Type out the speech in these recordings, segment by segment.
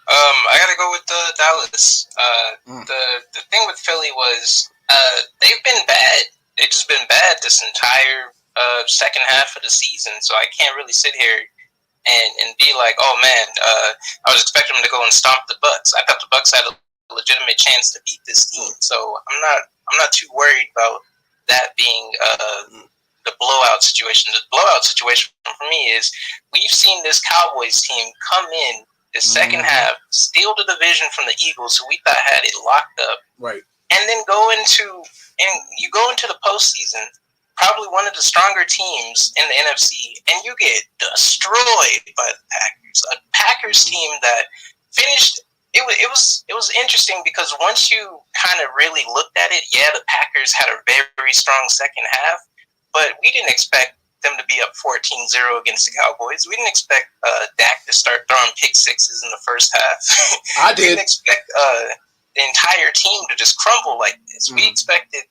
I gotta go with Dallas. The thing with Philly was they've been bad. They've just been bad this entire second half of the season. So I can't really sit here and be like, oh man, I was expecting them to go and stomp the Bucks. I thought the Bucks had a legitimate chance to beat this team. So I'm not too worried about that being the blowout situation. The blowout situation for me is we've seen this Cowboys team come in the second half, steal the division from the Eagles, who we thought had it locked up, right? And then you go into the postseason, probably one of the stronger teams in the NFC, and you get destroyed by the Packers. A Packers team that finished. It was interesting because once you kind of really looked at it, yeah, the Packers had a very, very strong second half, but we didn't expect them to be up 14-0 against the Cowboys. We didn't expect Dak to start throwing pick sixes in the first half. I did. We didn't expect the entire team to just crumble like this. We expected,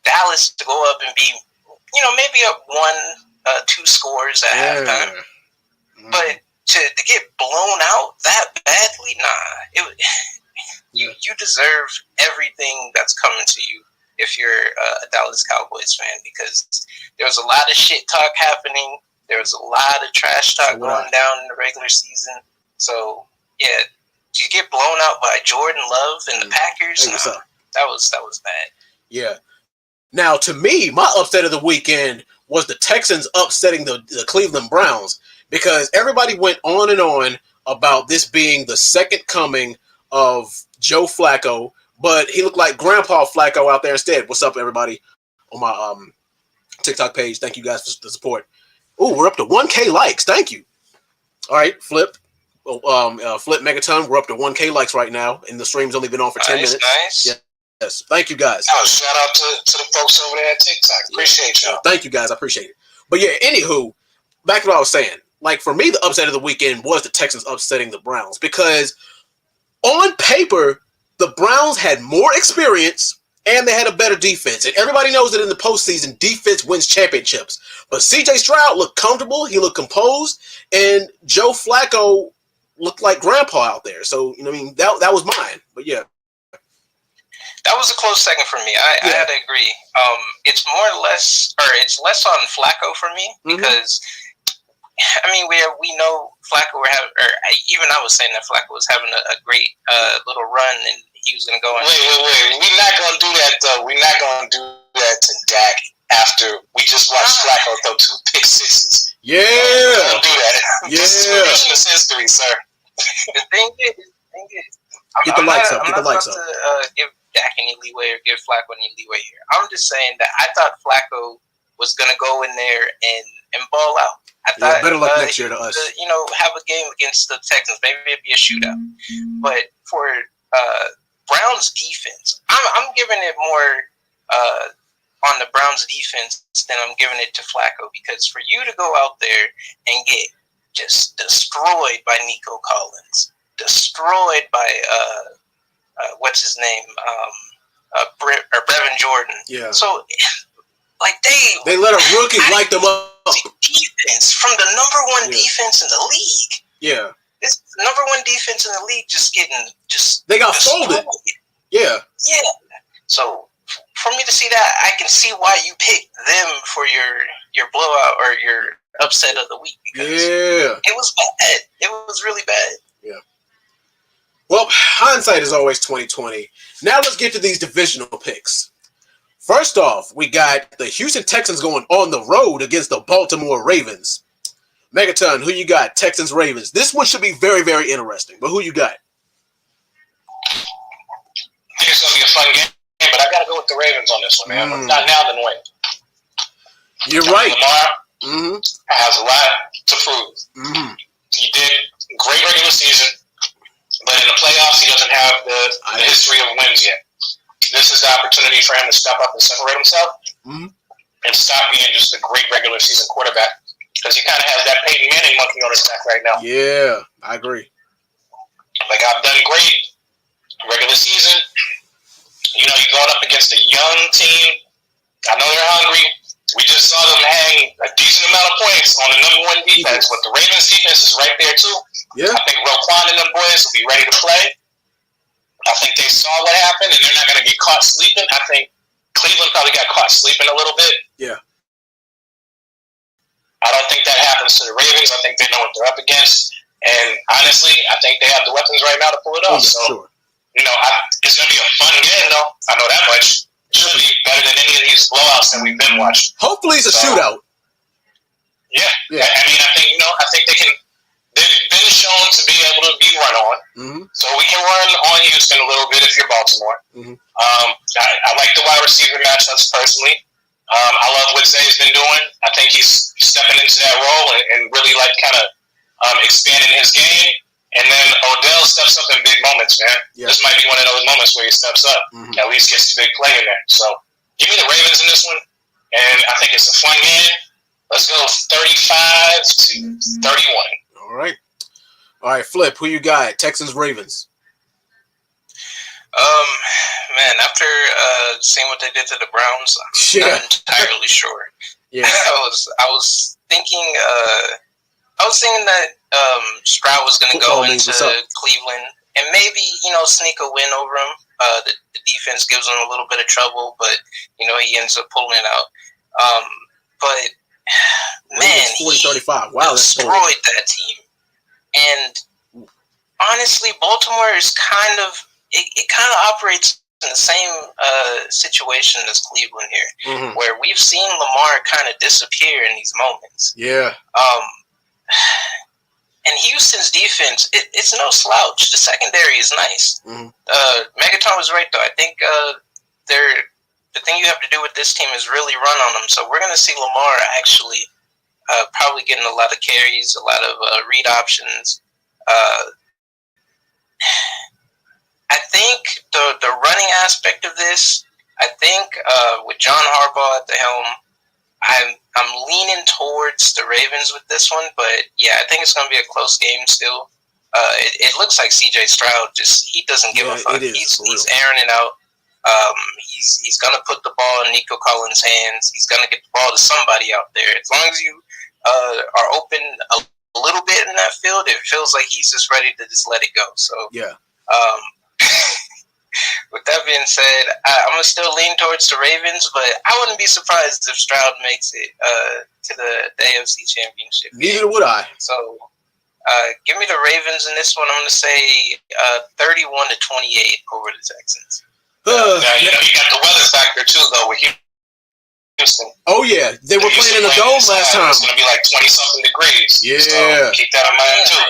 Dallas to go up and be, maybe up 1-2 scores at halftime. But to get blown out that badly, nah. You deserve everything that's coming to you if you're a Dallas Cowboys fan, because there was a lot of shit talk happening. There was a lot of trash talk going down in the regular season. So, yeah, to get blown out by Jordan Love and the Packers, that was bad. Yeah. Now, to me, my upset of the weekend was the Texans upsetting the Cleveland Browns, because everybody went on and on about this being the second coming of Joe Flacco, but he looked like Grandpa Flacco out there instead. What's up, everybody, on my TikTok page? Thank you guys for the support. Ooh, we're up to 1K likes. Thank you. All right, Flip Megaton, we're up to 1K likes right now, and the stream's only been on for 10 minutes. Nice. Yeah. Yes, thank you guys. Oh, shout out to the folks over there at TikTok. Appreciate y'all. Thank you guys, I appreciate it. But yeah, anywho, back to what I was saying. Like, for me, the upset of the weekend was the Texans upsetting the Browns, because on paper, the Browns had more experience and they had a better defense. And everybody knows that in the postseason, defense wins championships. But C.J. Stroud looked comfortable, he looked composed, and Joe Flacco looked like Grandpa out there. So, that was mine. But yeah. That was a close second for me. I had to agree. It's it's less on Flacco for me, because we know Flacco even I was saying that Flacco was having a great little run, and he was going to go. Wait! We're not going to do that though. We're not going to do that to Dak after we just watched Flacco throw 2 pick sixes. Yeah, don't do that. Yeah, this is revisionist history, sir. The thing is, get the lights up. Get the lights up. Give Dak any leeway or give Flacco any leeway here. I'm just saying that I thought Flacco was going to go in there and ball out. I thought better luck next year to us. Have a game against the Texans. Maybe it'd be a shootout. But for Browns defense, I'm giving it more on the Browns defense than I'm giving it to Flacco, because for you to go out there and get just destroyed by Nico Collins, destroyed by what's his name, Brevin Jordan. Yeah. So, like they let a rookie light them up. Defense from the number one defense in the league. Yeah. It's number one defense in the league, they got folded. Yeah. Yeah. So for me to see that, I can see why you picked them for your blowout or your upset of the week. Because it was bad. It was really bad. Yeah. Well, hindsight is always 20/20. Now let's get to these divisional picks. First off, we got the Houston Texans going on the road against the Baltimore Ravens. Megaton, who you got? Texans, Ravens. This one should be very, very interesting. But who you got? I think it's going to be a fun game, but I got to go with the Ravens on this one, man. Not now, then when. You're right. Lamar has a lot to prove. He did great regular season, but in the playoffs, he doesn't have the history of wins yet. This is the opportunity for him to step up and separate himself and stop being just a great regular season quarterback, because he kind of has that Peyton Manning monkey on his back right now. Yeah, I agree. Like, I've done great regular season. You're going up against a young team. I know they're hungry. We just saw them hang a decent amount of points on the number one defense, but the Ravens defense is right there too. Yeah. I think Roquan and them boys will be ready to play. I think they saw what happened, and they're not going to get caught sleeping. I think Cleveland probably got caught sleeping a little bit. Yeah. I don't think that happens to the Ravens. I think they know what they're up against. And honestly, I think they have the weapons right now to pull it off. So, sure. It's going to be a fun game, though. I know that much. It should be better than any of these blowouts that we've been watching. Hopefully it's a shootout. Yeah. I mean, I think they can. They've been shown to be able to be run on. Mm-hmm. So we can run on Houston a little bit if you're Baltimore. Mm-hmm. I like the wide receiver matchups personally. I love what Zay's been doing. I think he's stepping into that role and really kind of expanding his game. And then Odell steps up in big moments, man. Yeah. This might be one of those moments where he steps up. Mm-hmm. At least gets a big play in there. So give me the Ravens in this one. And I think it's a fun game. Let's go 35-31. All right, Flip, who you got? Texans, Ravens. Man, after seeing what they did to the Browns, I'm not entirely sure. Yeah. I was thinking that Stroud was going to go into Cleveland and maybe sneak a win over him. The defense gives him a little bit of trouble, but he ends up pulling it out. But man, 40-35. Wow, that's destroyed that team. And honestly, Baltimore is kind of operates in the same situation as Cleveland here, where we've seen Lamar kind of disappear in these moments. Yeah. And Houston's defense, it's no slouch. The secondary is nice. Megatron was right, though. I think the thing you have to do with this team is really run on them. So we're going to see Lamar actually probably getting a lot of carries, a lot of read options. I think the running aspect of this, I think with John Harbaugh at the helm, I'm leaning towards the Ravens with this one, but yeah, I think it's going to be a close game still. It looks like C.J. Stroud he doesn't give a fuck. He's airing it out. He's going to put the ball in Nico Collins' hands. He's going to get the ball to somebody out there. As long as you are open a little bit in that field, it feels like he's just ready to just let it go. So yeah. With that being said, I'm going to still lean towards the Ravens, but I wouldn't be surprised if Stroud makes it to the AFC Championship. Neither would I. So give me the Ravens in this one. I'm going to say 31-28 over the Texans. You got the weather factor too, though, with Houston. Oh, yeah. They were playing in the dome last time. It's going to be like 20-something degrees. Yeah. So keep that in mind, too.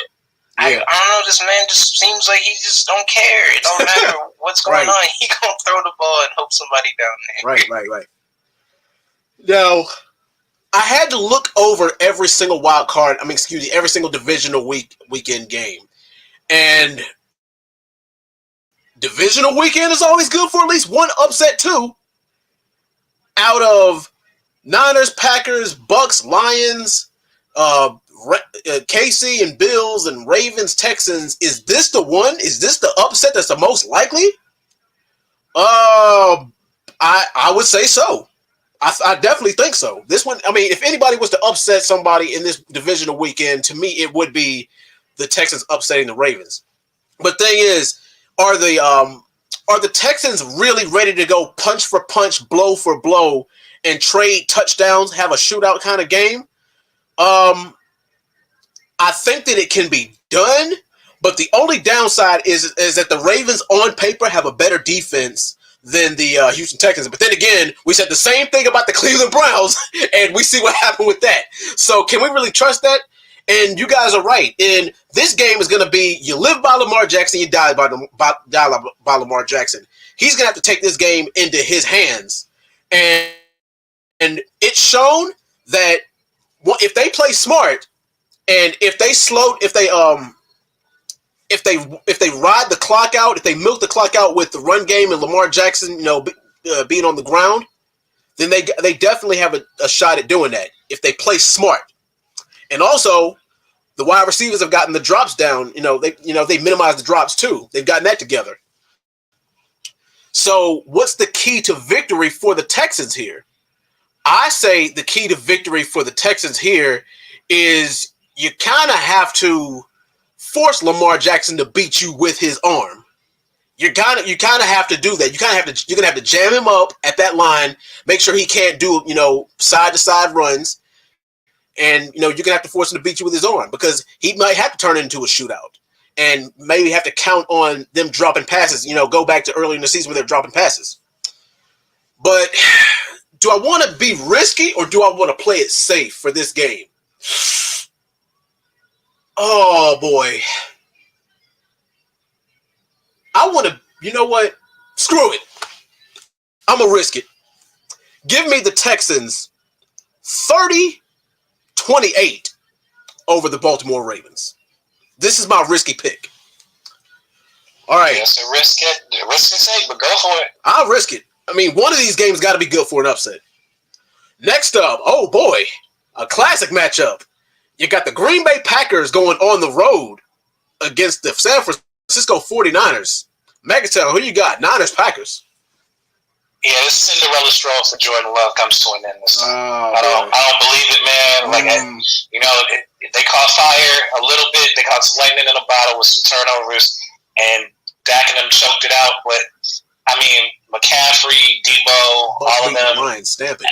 I don't know. This man just seems like he just don't care. It don't matter what's going on. He gonna throw the ball and hope somebody down there. Right. Now, I had to look over every single every single divisional weekend game, and divisional weekend is always good for at least one upset too. Out of Niners, Packers, Bucks, Lions, KC and Bills and Ravens, Texans, is this the one? Is this the upset that's the most likely? I would say so. I definitely think so. This one, I mean, if anybody was to upset somebody in this divisional weekend, to me, it would be the Texans upsetting the Ravens. But thing is, are the Texans really ready to go punch for punch, blow for blow, and trade touchdowns, have a shootout kind of game? I think that it can be done, but the only downside is that the Ravens on paper have a better defense than the Houston Texans. But then again, we said the same thing about the Cleveland Browns, and we see what happened with that. So can we really trust that? And you guys are right. And this game is going to be, you live by Lamar Jackson, you die by Lamar Jackson. He's going to have to take this game into his hands. And it's shown that if they play smart, and if they ride the clock out, if they milk the clock out with the run game and Lamar Jackson, being on the ground, then they definitely have a shot at doing that if they play smart. And also, the wide receivers have gotten the drops down. They minimize the drops too. They've gotten that together. So, what's the key to victory for the Texans here? I say the key to victory for the Texans here is you kind of have to force Lamar Jackson to beat you with his arm. You kind of have to do that. You're gonna have to jam him up at that line, make sure he can't do side to side runs, and you're gonna have to force him to beat you with his arm because he might have to turn it into a shootout, and maybe have to count on them dropping passes. Go back to early in the season where they're dropping passes. But do I want to be risky or do I want to play it safe for this game? Oh boy. I want to, you know what? Screw it. I'm going to risk it. Give me the Texans 30-28 over the Baltimore Ravens. This is my risky pick. All right. Yeah, so risk it. Risk it safe, but go for it. I'll risk it. I mean, one of these games got to be good for an upset. Next up, oh boy, a classic matchup. You got the Green Bay Packers going on the road against the San Francisco 49ers. Megaton, who you got? Niners, Packers. Yeah, this Cinderella straw for Jordan Love comes to an end this time. I don't believe it, man. Like, they caught fire a little bit. They caught some lightning in a bottle with some turnovers, and Dak and them choked it out. But I mean, McCaffrey, Debo, all of them. Line, stamp it.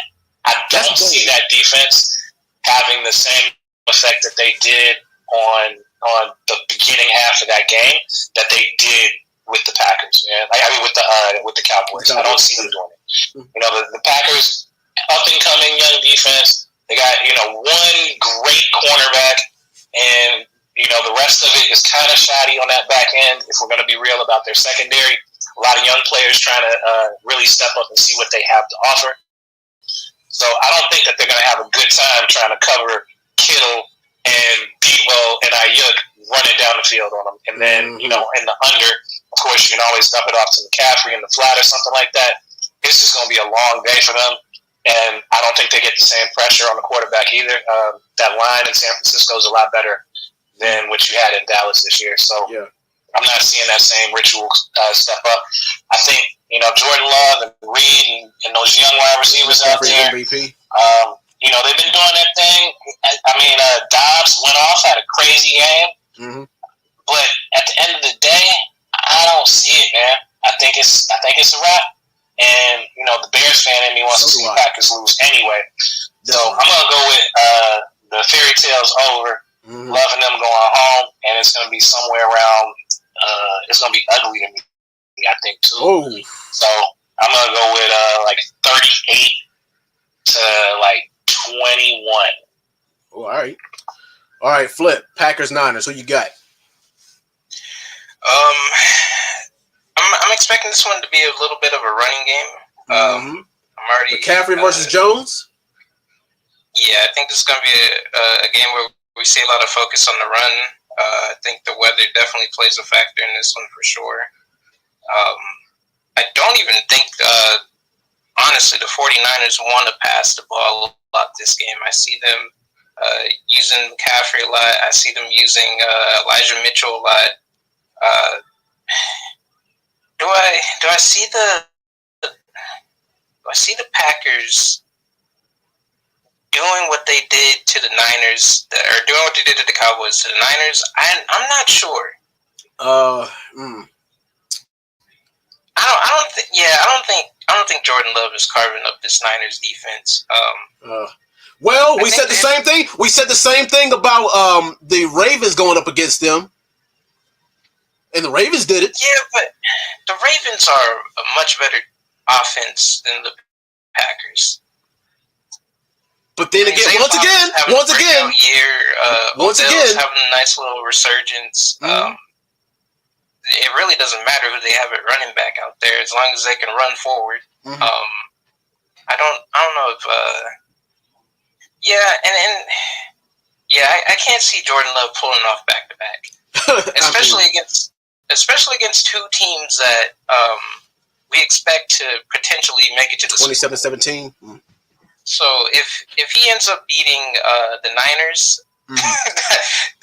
I don't see that defense having the same effect that they did on the beginning half of that game that they did with the Packers, man. With the Cowboys. I don't see them doing it. The Packers, up and coming young defense. They got one great cornerback, and the rest of it is kind of shoddy on that back end. If we're going to be real about their secondary, a lot of young players trying to really step up and see what they have to offer. So I don't think that they're going to have a good time trying to cover Kittle and Debo and Ayuk running down the field on them. And then, in the under, of course, you can always dump it off to McCaffrey in the flat or something like that. It's just going to be a long day for them. And I don't think they get the same pressure on the quarterback either. That line in San Francisco is a lot better than what you had in Dallas this year. So I'm not seeing that same ritual step up. I think, Jordan Love and Reed and those young wide receivers out there, MVP. They've been doing that thing. I mean, Dobbs went off, had a crazy game. Mm-hmm. But at the end of the day, I don't see it, man. I think it's a wrap. And, the Bears fan in me wants to see the Packers lose anyway. So I'm going to go with the fairy tale's over, loving them going home, and it's going to be somewhere around, it's going to be ugly to me, I think, too. Oh. So I'm going to go with 38 to 21. Oh, all right, Flip. Packers, Niners. Who you got? I'm expecting this one to be a little bit of a running game. I'm already McCaffrey versus Jones. Yeah, I think this is going to be a game where we see a lot of focus on the run. I think the weather definitely plays a factor in this one for sure. I don't even think, honestly, the 49ers want to pass the ball a lot this game. I see them using McCaffrey a lot. I see them using Elijah Mitchell a lot. Do I see the Packers doing what they did to the Niners, or doing what they did to the Cowboys to the Niners? I'm not sure. I don't think Jordan Love is carving up this Niners defense. Well, we said the same thing. We said the same thing about the Ravens going up against them, and the Ravens did it. Yeah, but the Ravens are a much better offense than the Packers. But then again, once again, having a nice little resurgence. It really doesn't matter who they have at running back out there, as long as they can run forward. I don't know if I can't see Jordan Love pulling off back to back, especially against two teams that we expect to potentially make it to the 27-17. So if he ends up beating the Niners,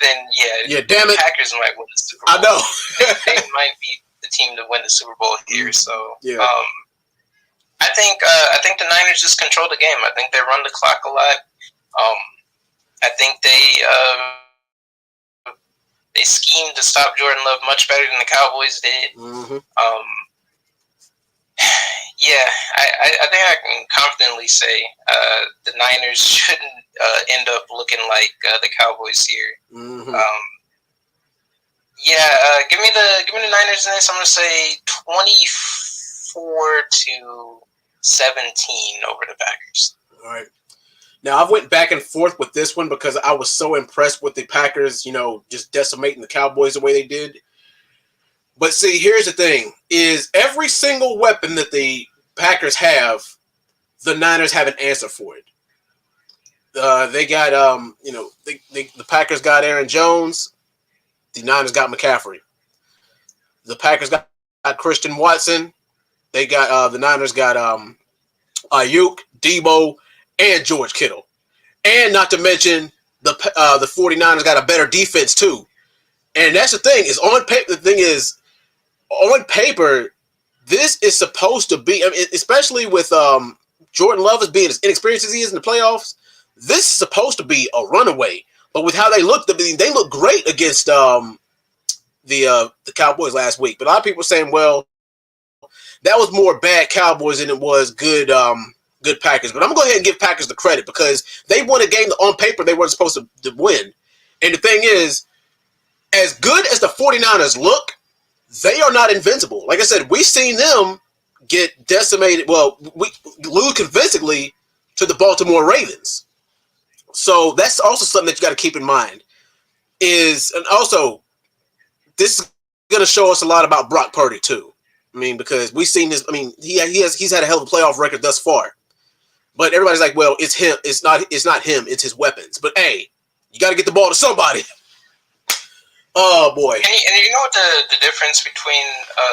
then damn it, the Packers might win the Super Bowl. I know they might be the team to win the Super Bowl here. So I think the Niners just control the game. I think they run the clock a lot. I think they schemed to stop Jordan Love much better than the Cowboys did. Mm-hmm. Yeah, I think I can confidently say the Niners shouldn't end up looking like the Cowboys here. Mm-hmm. Give me the Niners in this. I'm gonna say 24-17 over the Packers. All right. Now, I went back and forth with this one because I was so impressed with the Packers, just decimating the Cowboys the way they did. But see, here's the thing, is every single weapon that the Packers have, the Niners have an answer for it. They got, the Packers got Aaron Jones. The Niners got McCaffrey. The Packers got Christian Watson. They got, the Niners got Ayuk, Debo, and George Kittle. And not to mention, the 49ers got a better defense too. And that's the thing, is on paper, on paper, this is supposed to be, especially with Jordan Love as being as inexperienced as he is in the playoffs, this is supposed to be a runaway. But with how they looked, they looked great against the Cowboys last week. But a lot of people are saying, well, that was more bad Cowboys than it was good Packers. But I'm going to go ahead and give Packers the credit because they won a game that on paper they weren't supposed to win. And the thing is, as good as the 49ers look, they are not invincible. Like I said, we've seen them get decimated. Well, we lose convincingly to the Baltimore Ravens. So that's also something that you got to keep in mind. And also, this is going to show us a lot about Brock Purdy too. Because we've seen this. He's had a hell of a playoff record thus far. But everybody's like, well, it's him. It's not him. It's his weapons. But hey, you got to get the ball to somebody. Oh boy! And you know what the difference between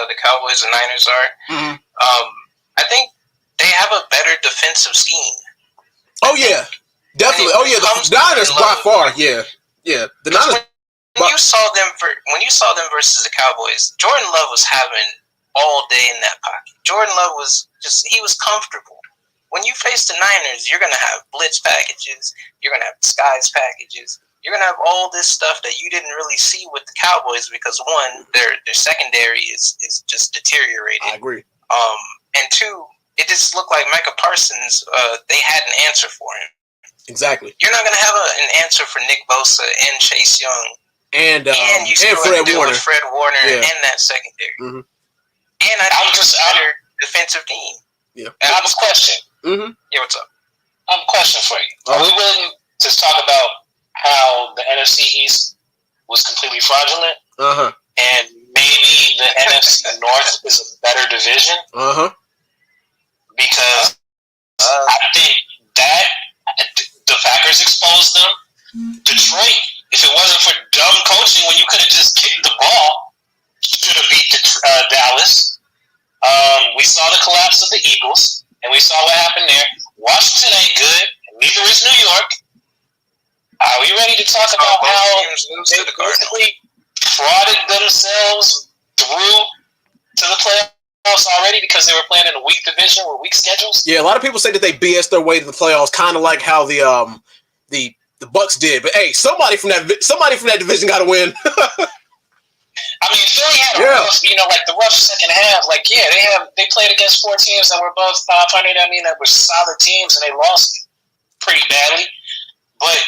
the Cowboys and Niners are? Mm-hmm. I think they have a better defensive scheme. Oh yeah, definitely. The Niners by far. Yeah. The Niners. When you saw them versus the Cowboys, Jordan Love was having all day in that pocket. Jordan Love was he was comfortable. When you face the Niners, you're gonna have blitz packages. You're gonna have disguise packages. You're going to have all this stuff that you didn't really see with the Cowboys because, one, their secondary is just deteriorated. I agree. And two, it just looked like Micah Parsons, they had an answer for him. Exactly. You're not going to have an answer for Nick Bosa and Chase Young. And you still Fred have to deal Warner. with Fred Warner and that secondary. Mm-hmm. And I think it's a better defensive team. Yeah. And I have a question. Mm-hmm. Yeah, what's up? I have a question for you. Are we willing to talk about how the NFC East was completely fraudulent, and maybe the NFC North is a better division? Because I think that the Packers exposed them. Detroit, if it wasn't for dumb coaching when you could have just kicked the ball, should have beat Dallas. We saw the collapse of the Eagles, and we saw what happened there. Washington ain't good, and neither is New York. Are we ready to talk about how they basically frauded themselves through to the playoffs already because they were playing in a weak division with weak schedules? Yeah, a lot of people say that they BS their way to the playoffs, kind of like how the Bucks did. But hey, somebody from that division got to win. Philly had a rough, the rough second half. They played against 4 teams that were above 500. That were solid teams, and they lost pretty badly. But,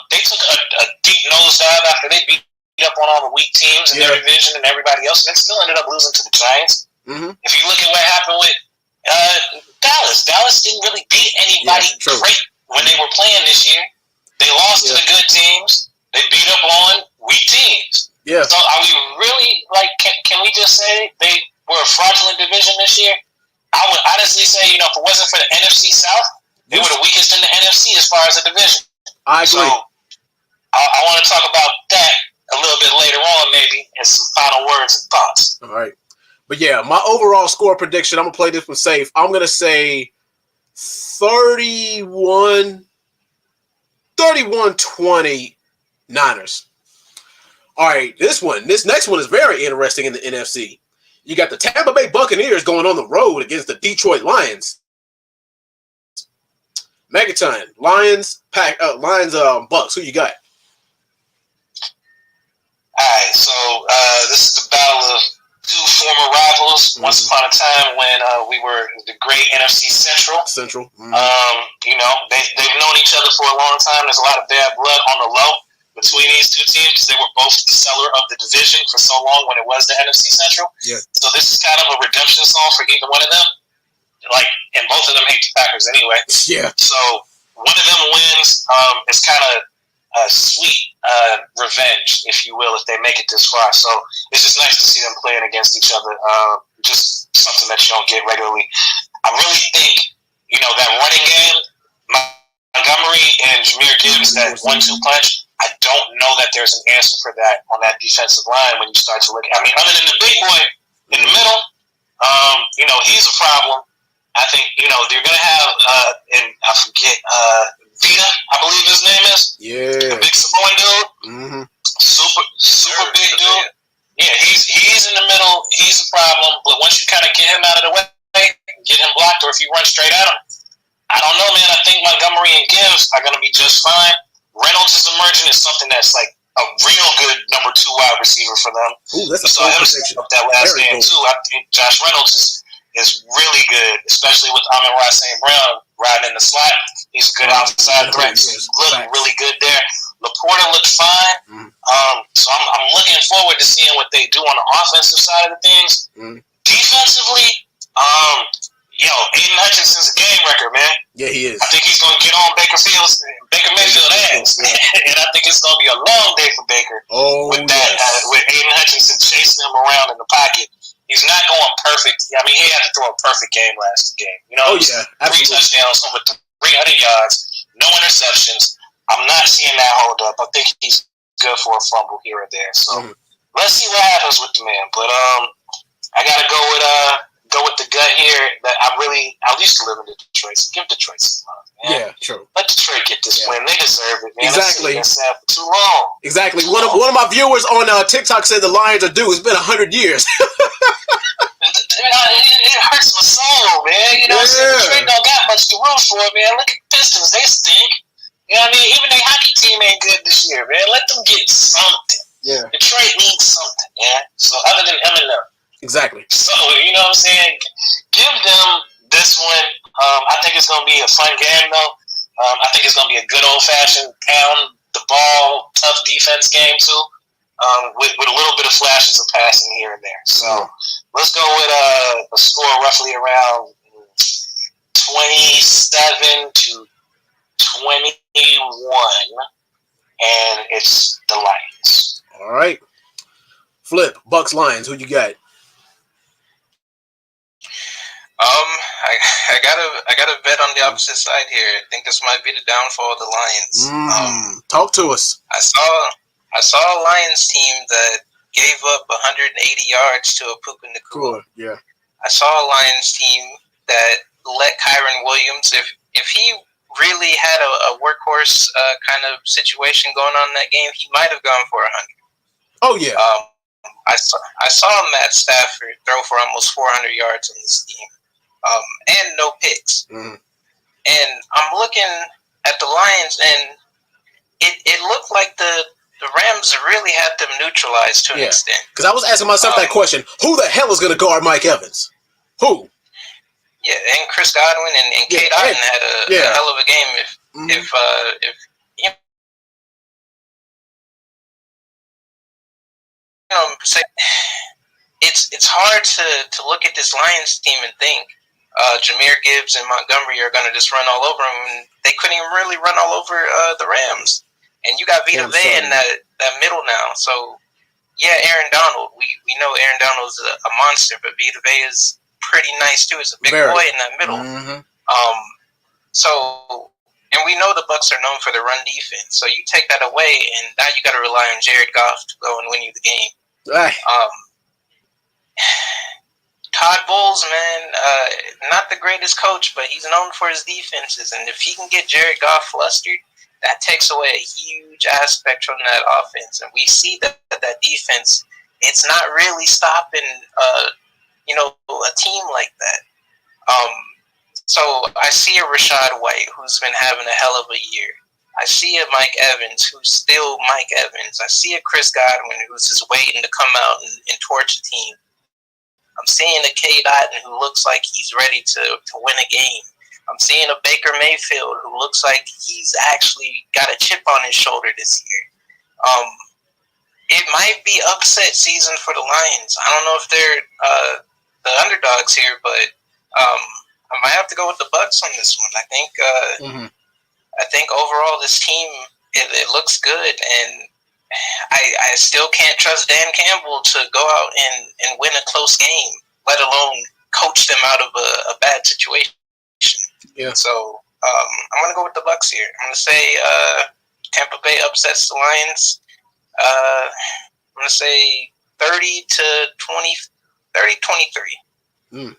they took a deep nosedive after they beat up on all the weak teams in their division and everybody else, and they still ended up losing to the Giants. Mm-hmm. If you look at what happened with Dallas didn't really beat anybody great when they were playing this year. They lost to the good teams. They beat up on weak teams. Yeah. So are we really, can we just say they were a fraudulent division this year? I would honestly say, if it wasn't for the NFC South, they were the weakest in the NFC as far as a division. I agree. So I want to talk about that a little bit later on, maybe, and some final words and thoughts. All right. But yeah, my overall score prediction, I'm going to play this one safe. I'm going to say 31-20 Niners. All right, this next one is very interesting in the NFC. You got the Tampa Bay Buccaneers going on the road against the Detroit Lions. Megaton, Lions, Bucks. Who you got? Alright, so this is the battle of two former rivals. Once upon a time when we were the great NFC Central. You know, they've known each other for a long time. There's a lot of bad blood on the low between these two teams because they were both the seller of the division for so long when it was the NFC Central. Yeah. So this is kind of a redemption song for either one of them. Like, and both of them hate the Packers anyway. Yeah. So one of them wins. It's kind of sweet revenge, if you will, if they make it this far. So it's just nice to see them playing against each other. Just something that you don't get regularly. I really think, you know, that running game, Montgomery and Jahmyr Gibbs, that 1-2 punch, I don't know that there's an answer for that on that defensive line when you start to look at, I mean, other than the big boy in the middle, you know, he's a problem. I think, you know, they're going to have, and I forget, Vita, I believe his name is. Yeah. The big Samoan dude. Mm-hmm. Super big dude. Yeah, he's in the middle. He's a problem. But once you kind of get him out of the way, get him blocked, or if you run straight at him, I don't know, man. I think Montgomery and Gibbs are going to be just fine. Reynolds is emerging as something that's like a real good number 2 wide receiver for them. Ooh, that's a saw him step up that last game, too. I think Josh Reynolds is really good, especially with Amon-Ra St. Brown riding in the slot. He's a good outside threat. So he's looking really good there. Laporta looked fine. So I'm looking forward to seeing what they do on the offensive side of the things. Defensively, Aiden Hutchinson's a game record, man. Yeah, he is. I think he's going to get on Baker Mayfield ass. Yeah. And I think it's going to be a long day for Baker. With Aiden Hutchinson chasing him around in the pocket. He's not going perfect. I mean, he had to throw a perfect game last game. You know, 3 touchdowns, over 300 yards, no interceptions. I'm not seeing that hold up. I think he's good for a fumble here or there. So let's see what happens with the man. But I got to go with the gut here. That I used to live in Detroit. So give Detroit some love, man. Yeah, true. Let Detroit get this win. They deserve it, man. Exactly. They've been sad for too long. Exactly. One of my viewers on TikTok said the Lions are due. It's been 100 years. It hurts my soul, man. You know, Detroit don't got much to root for, man. Look at the Pistons. They stink. You know what I mean? Even their hockey team ain't good this year, man. Let them get something. Yeah. Detroit needs something, man. So other than Eminem. Exactly. So, you know what I'm saying? Give them this one. I think it's going to be a fun game, though. I think it's going to be a good old-fashioned pound the ball, tough defense game, too, with a little bit of flashes of passing here and there. So let's go with a score roughly around 27 to 21, and it's the Lions. All right. Flip, Bucks, Lions, who you got? I got a bet on the opposite side here. I think this might be the downfall of the Lions. Talk to us. I saw a Lions team that gave up 180 yards to a Puka Nacua. Yeah. I saw a Lions team that let Kyron Williams, if he really had a workhorse kind of situation going on in that game, he might have gone for 100. Oh yeah. I saw Matt Stafford throw for almost 400 yards on this team, and no picks. And I'm looking at the Lions, and it looked like the Rams really had them neutralized to an extent. Because I was asking myself that question: who the hell is going to guard Mike Evans? Who? Yeah, and Chris Godwin and Kate Otten had a hell of a game. If you know, it's hard to look at this Lions team and think Jahmyr Gibbs and Montgomery are going to just run all over them. And they couldn't even really run all over the Rams. And you got Vita Vea in that middle now. So, yeah, Aaron Donald. We know Aaron Donald's a monster, but Vita Vea is pretty nice, too. It's a big boy in that middle. And we know the Bucs are known for the run defense. So you take that away, and now you got to rely on Jared Goff to go and win you the game. Todd Bowles, man, not the greatest coach, but he's known for his defenses. And if he can get Jared Goff flustered, that takes away a huge aspect from that offense. And we see that defense, it's not really stopping, a team like that. So I see a Rashad White who's been having a hell of a year. I see a Mike Evans who's still Mike Evans. I see a Chris Godwin who's just waiting to come out and torch the team. I'm seeing a K. Dotton who looks like he's ready to win a game. I'm seeing a Baker Mayfield who looks like he's actually got a chip on his shoulder this year. It might be upset season for the Lions. I don't know if they're the underdogs here, but I might have to go with the Bucs on this one. I think overall this team it looks good, and I still can't trust Dan Campbell to go out and win a close game, let alone coach them out of a bad situation. Yeah. So I'm gonna go with the Bucs here. I'm gonna say Tampa Bay upsets the Lions. I'm gonna say 30 to 20, 30-23.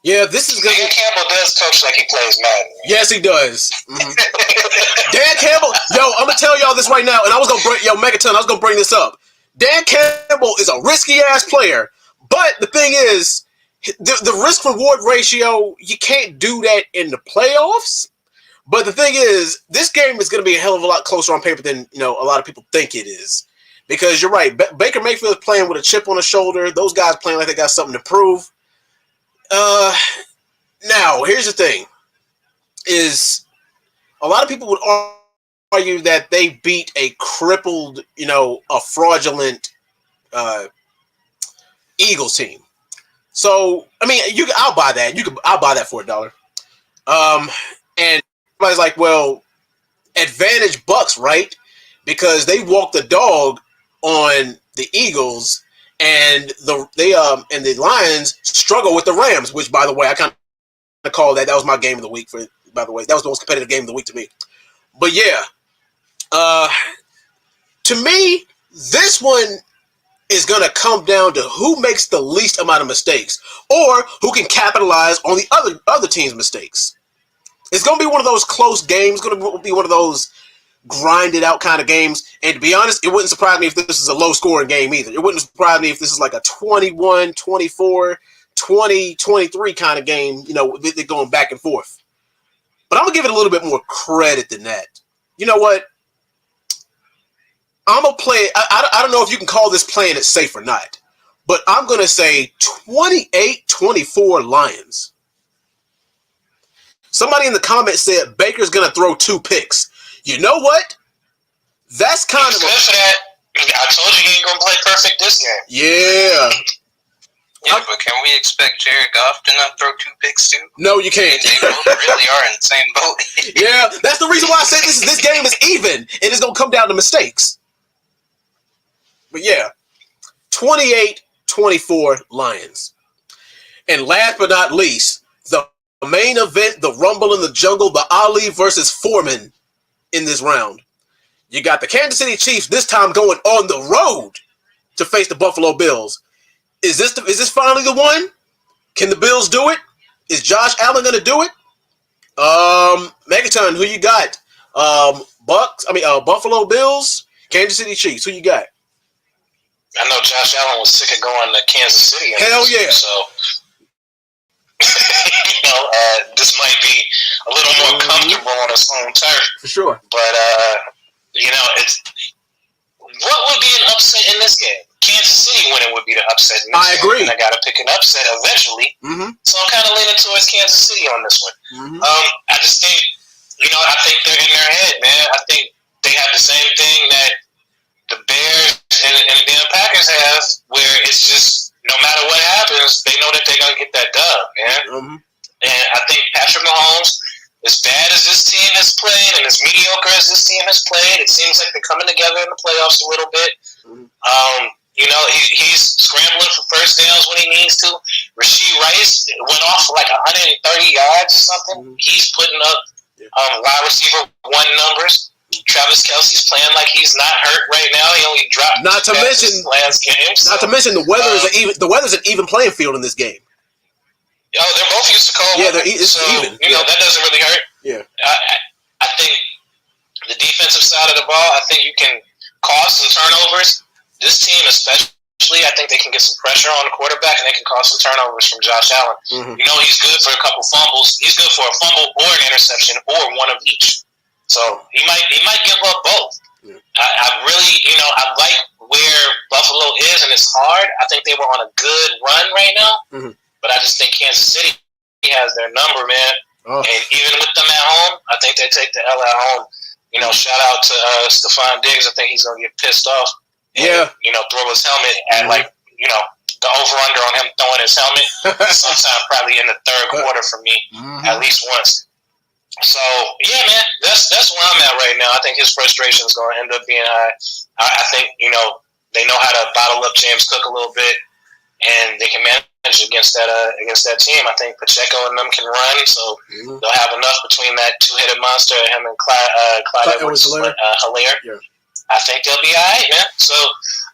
Yeah, this is good. Dan Campbell does coach like he plays Madden. Yes, he does. Dan Campbell, I'm gonna tell y'all this right now, and I was gonna bring Megaton. I was gonna bring this up. Dan Campbell is a risky ass player, but the thing is, the risk reward ratio, you can't do that in the playoffs. But the thing is, this game is gonna be a hell of a lot closer on paper than a lot of people think it is, because you're right. Baker Mayfield is playing with a chip on his shoulder. Those guys playing like they got something to prove. Now, here's the thing, is a lot of people would argue that they beat a crippled, a fraudulent Eagles team. So, I mean, I'll buy that. I'll buy that for $1. And everybody's like, well, advantage Bucks, right? Because they walked the dog on the Eagles, and the Lions struggle with the Rams, which, by the way, I kind of call that was my game of the week. By the way, that was the most competitive game of the week to me. But yeah, to me, this one is going to come down to who makes the least amount of mistakes, or who can capitalize on the other team's mistakes. It's going to be one of those close games. It's going to be one of those grinded out kind of games. And to be honest, it wouldn't surprise me if this is a low scoring game either. It wouldn't surprise me if this is like a 21, 24, 20, 23 kind of game, they're going back and forth. But I'm going to give it a little bit more credit than that. You know what? I'm going to play it. I don't know if you can call this playing it safe or not, but I'm going to say 28-24 Lions. Somebody in the comments said Baker's going to throw 2 picks. You know what? That's kind of I told you he ain't going to play perfect this game. Yeah. Yeah, but can we expect Jared Goff to not throw 2 picks too? No, you can't. They both really are in the same boat. Yeah, that's the reason why I said this game is even, and it's going to come down to mistakes. But yeah, 28-24 Lions. And last but not least, the main event, the Rumble in the Jungle, the Ali versus Foreman in this round. You got the Kansas City Chiefs this time going on the road to face the Buffalo Bills. Is this finally the one? Can the Bills do it? Is Josh Allen going to do it? Megaton, who you got? Buffalo Bills, Kansas City Chiefs. Who you got? I know Josh Allen was sick of going to Kansas City. Hell yeah! So, this might be a little more comfortable on his home turf. For sure. But it's what would be an upset in this game? Kansas City winning would be the upset in this game. I agree. And I got to pick an upset eventually. Mm-hmm. So I'm kind of leaning towards Kansas City on this one. Mm-hmm. I just think, I think they're in their head, man. I think they have the same thing that the Bears and the damn Packers have, where it's just no matter what happens, they know that they're going to get that dub, man. Mm-hmm. And I think Patrick Mahomes, as bad as this team has played and as mediocre as this team has played, it seems like they're coming together in the playoffs a little bit. Mm-hmm. He's scrambling for first downs when he needs to. Rashee Rice went off for like 130 yards or something. Mm-hmm. He's putting up wide receiver 1 numbers. Travis Kelce's playing like he's not hurt right now. He only dropped not to mention last game. So, not to mention the weather is an even playing field in this game. Oh, they're both used to cold weather. It's even. That doesn't really hurt. Yeah. I think the defensive side of the ball, I think you can cause some turnovers. This team, especially eventually, I think they can get some pressure on the quarterback and they can cause some turnovers from Josh Allen. Mm-hmm. You know, he's good for a couple fumbles. He's good for a fumble or an interception or one of each. So he might give up both. Yeah. I really, I like where Buffalo is, and it's hard. I think they were on a good run right now, but I just think Kansas City has their number, man. Oh. And even with them at home, I think they take the L at home. Shout out to Stephon Diggs. I think he's going to get pissed off and, throw his helmet at, the over-under on him throwing his helmet sometime probably in the third quarter for me, at least once. So, yeah, man, that's where I'm at right now. I think his frustration is going to end up being high. I think, they know how to bottle up James Cook a little bit, and they can manage against that team. I think Pacheco and them can run, so they'll have enough between that two-headed monster, him and Clyde Edwards-Helaire. Yeah. I think they'll be all right, man. So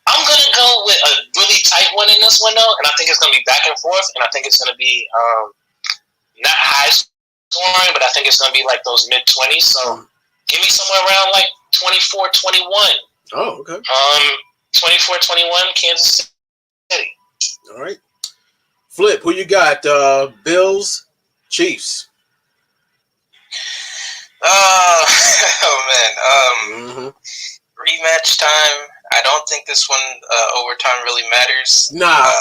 I'm going to go with a really tight one in this one, though, and I think it's going to be back and forth, and I think it's going to be not high scoring, but I think it's going to be like those mid-20s. So give me somewhere around like 24-21. Oh, okay. 24-21, Kansas City. All right. Flip, who you got? Bills, Chiefs. Man. Rematch time. I don't think this one overtime really matters. Nah.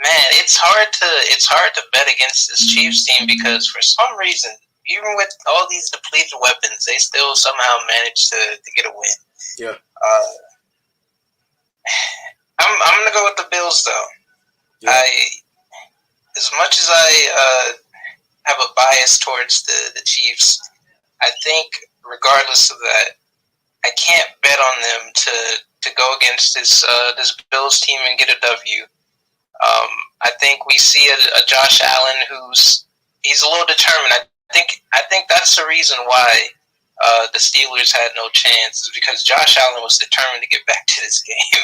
Man, it's hard to bet against this Chiefs team because for some reason, even with all these depleted weapons, they still somehow manage to get a win. Yeah. I'm gonna go with the Bills though. Yeah. As much as I have a bias towards the Chiefs, I think regardless of that, I can't bet on them to go against this Bills team and get a W. I think we see a Josh Allen he's a little determined. I think that's the reason why the Steelers had no chance, is because Josh Allen was determined to get back to this game.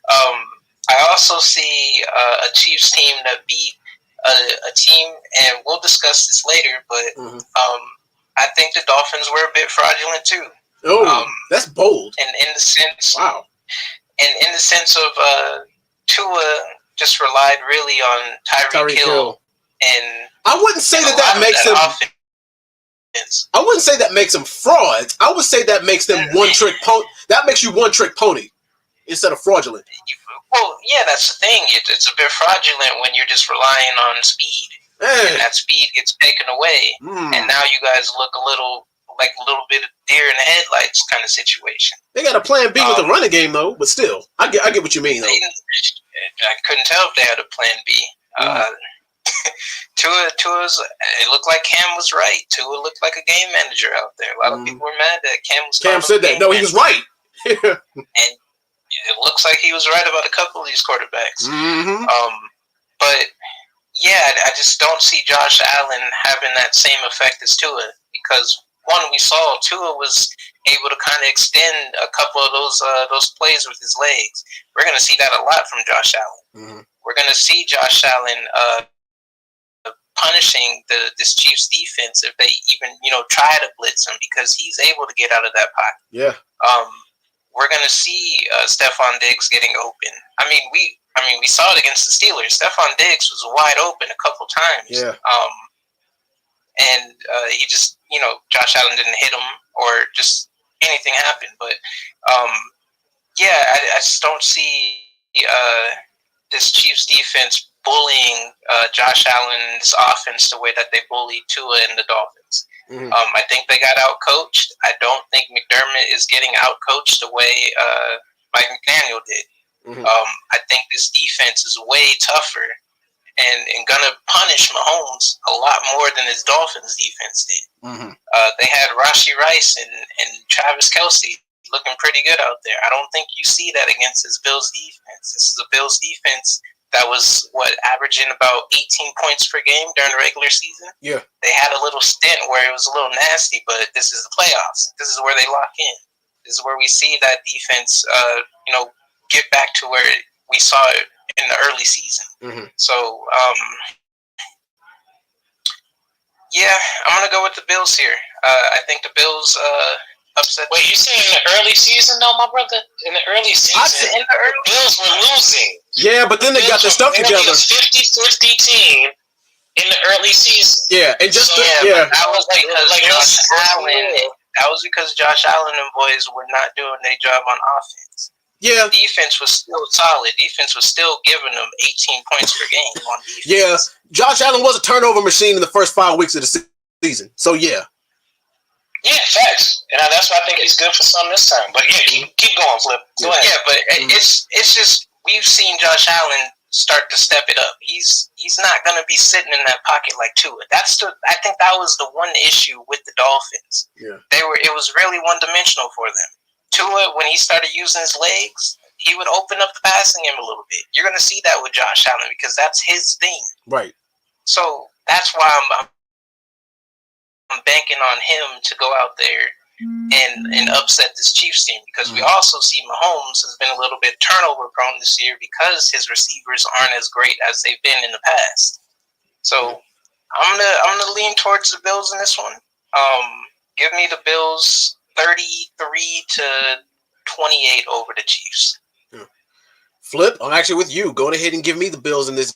I also see a Chiefs team that beat a team, and we'll discuss this later, but I think the Dolphins were a bit fraudulent too. Oh, that's bold. And in the sense, wow. And in the sense of Tua just relied really on Tyreek Hill, and I wouldn't say that makes them. I wouldn't say that makes them frauds. I would say that makes them one-trick pony. That makes you one-trick pony instead of fraudulent. Well, yeah, that's the thing. It's a bit fraudulent when you're just relying on speed, and that speed gets taken away, and now you guys look a little bit of deer in the headlights kind of situation. They got a plan B with the running game though, but still, I get what you mean though. I couldn't tell if they had a plan B. Tua's. It looked like Cam was right. Tua looked like a game manager out there. A lot of people were mad that Cam was. Cam said that. No, he was right. And it looks like he was right about a couple of these quarterbacks. But yeah, I just don't see Josh Allen having that same effect as Tua, because one, we saw Tua was able to kind of extend a couple of those plays with his legs. We're going to see that a lot from Josh Allen. We're going to see Josh Allen punishing this Chiefs defense if they even try to blitz him, because he's able to get out of that pocket. Yeah. We're going to see Stephon Diggs getting open. We saw it against the Steelers. Stephon Diggs was wide open a couple times. Yeah. And he just, Josh Allen didn't hit him, or just anything happened. But I just don't see this Chiefs defense bullying Josh Allen's offense the way that they bullied Tua and the Dolphins. I think they got out-coached. I don't think McDermott is getting out-coached the way Mike McDaniel did. I think this defense is way tougher and going to punish Mahomes a lot more than his Dolphins defense did. They had Rashee Rice and Travis Kelce looking pretty good out there. I don't think you see that against this Bills defense. This is a Bills defense that was, averaging about 18 points per game during the regular season. Yeah. They had a little stint where it was a little nasty, but this is the playoffs. This is where they lock in. This is where we see that defense, get back to where we saw it in the early season. So, I'm going to go with the Bills here. I think the Bills upset. Wait, you saying in the early season, though, my brother? In the early season, the Bills were losing. Yeah, but then they got their stuff together. A 50-50 team in the early season. Yeah, and just that was because Josh Allen. That was because Josh Allen and boys were not doing their job on offense. Yeah, defense was still solid. Defense was still giving them 18 points per game on defense. Yeah, Josh Allen was a turnover machine in the first 5 weeks of the season. So yeah. Yeah, facts. And that's why I think he's good for some this time. But yeah, keep going, Flip. Go ahead. Yeah, but it's just we've seen Josh Allen start to step it up. He's not going to be sitting in that pocket like Tua. I think that was the one issue with the Dolphins. Yeah, it was really one dimensional for them. Tua, when he started using his legs, he would open up the passing game a little bit. You're going to see that with Josh Allen because that's his thing. Right. So that's why I'm banking on him to go out there and upset this Chiefs team because we also see Mahomes has been a little bit turnover prone this year because his receivers aren't as great as they've been in the past. So I'm gonna lean towards the Bills in this one. Give me the Bills 33-28 over the Chiefs. Flip, I'm actually with you. Go ahead and give me the Bills in this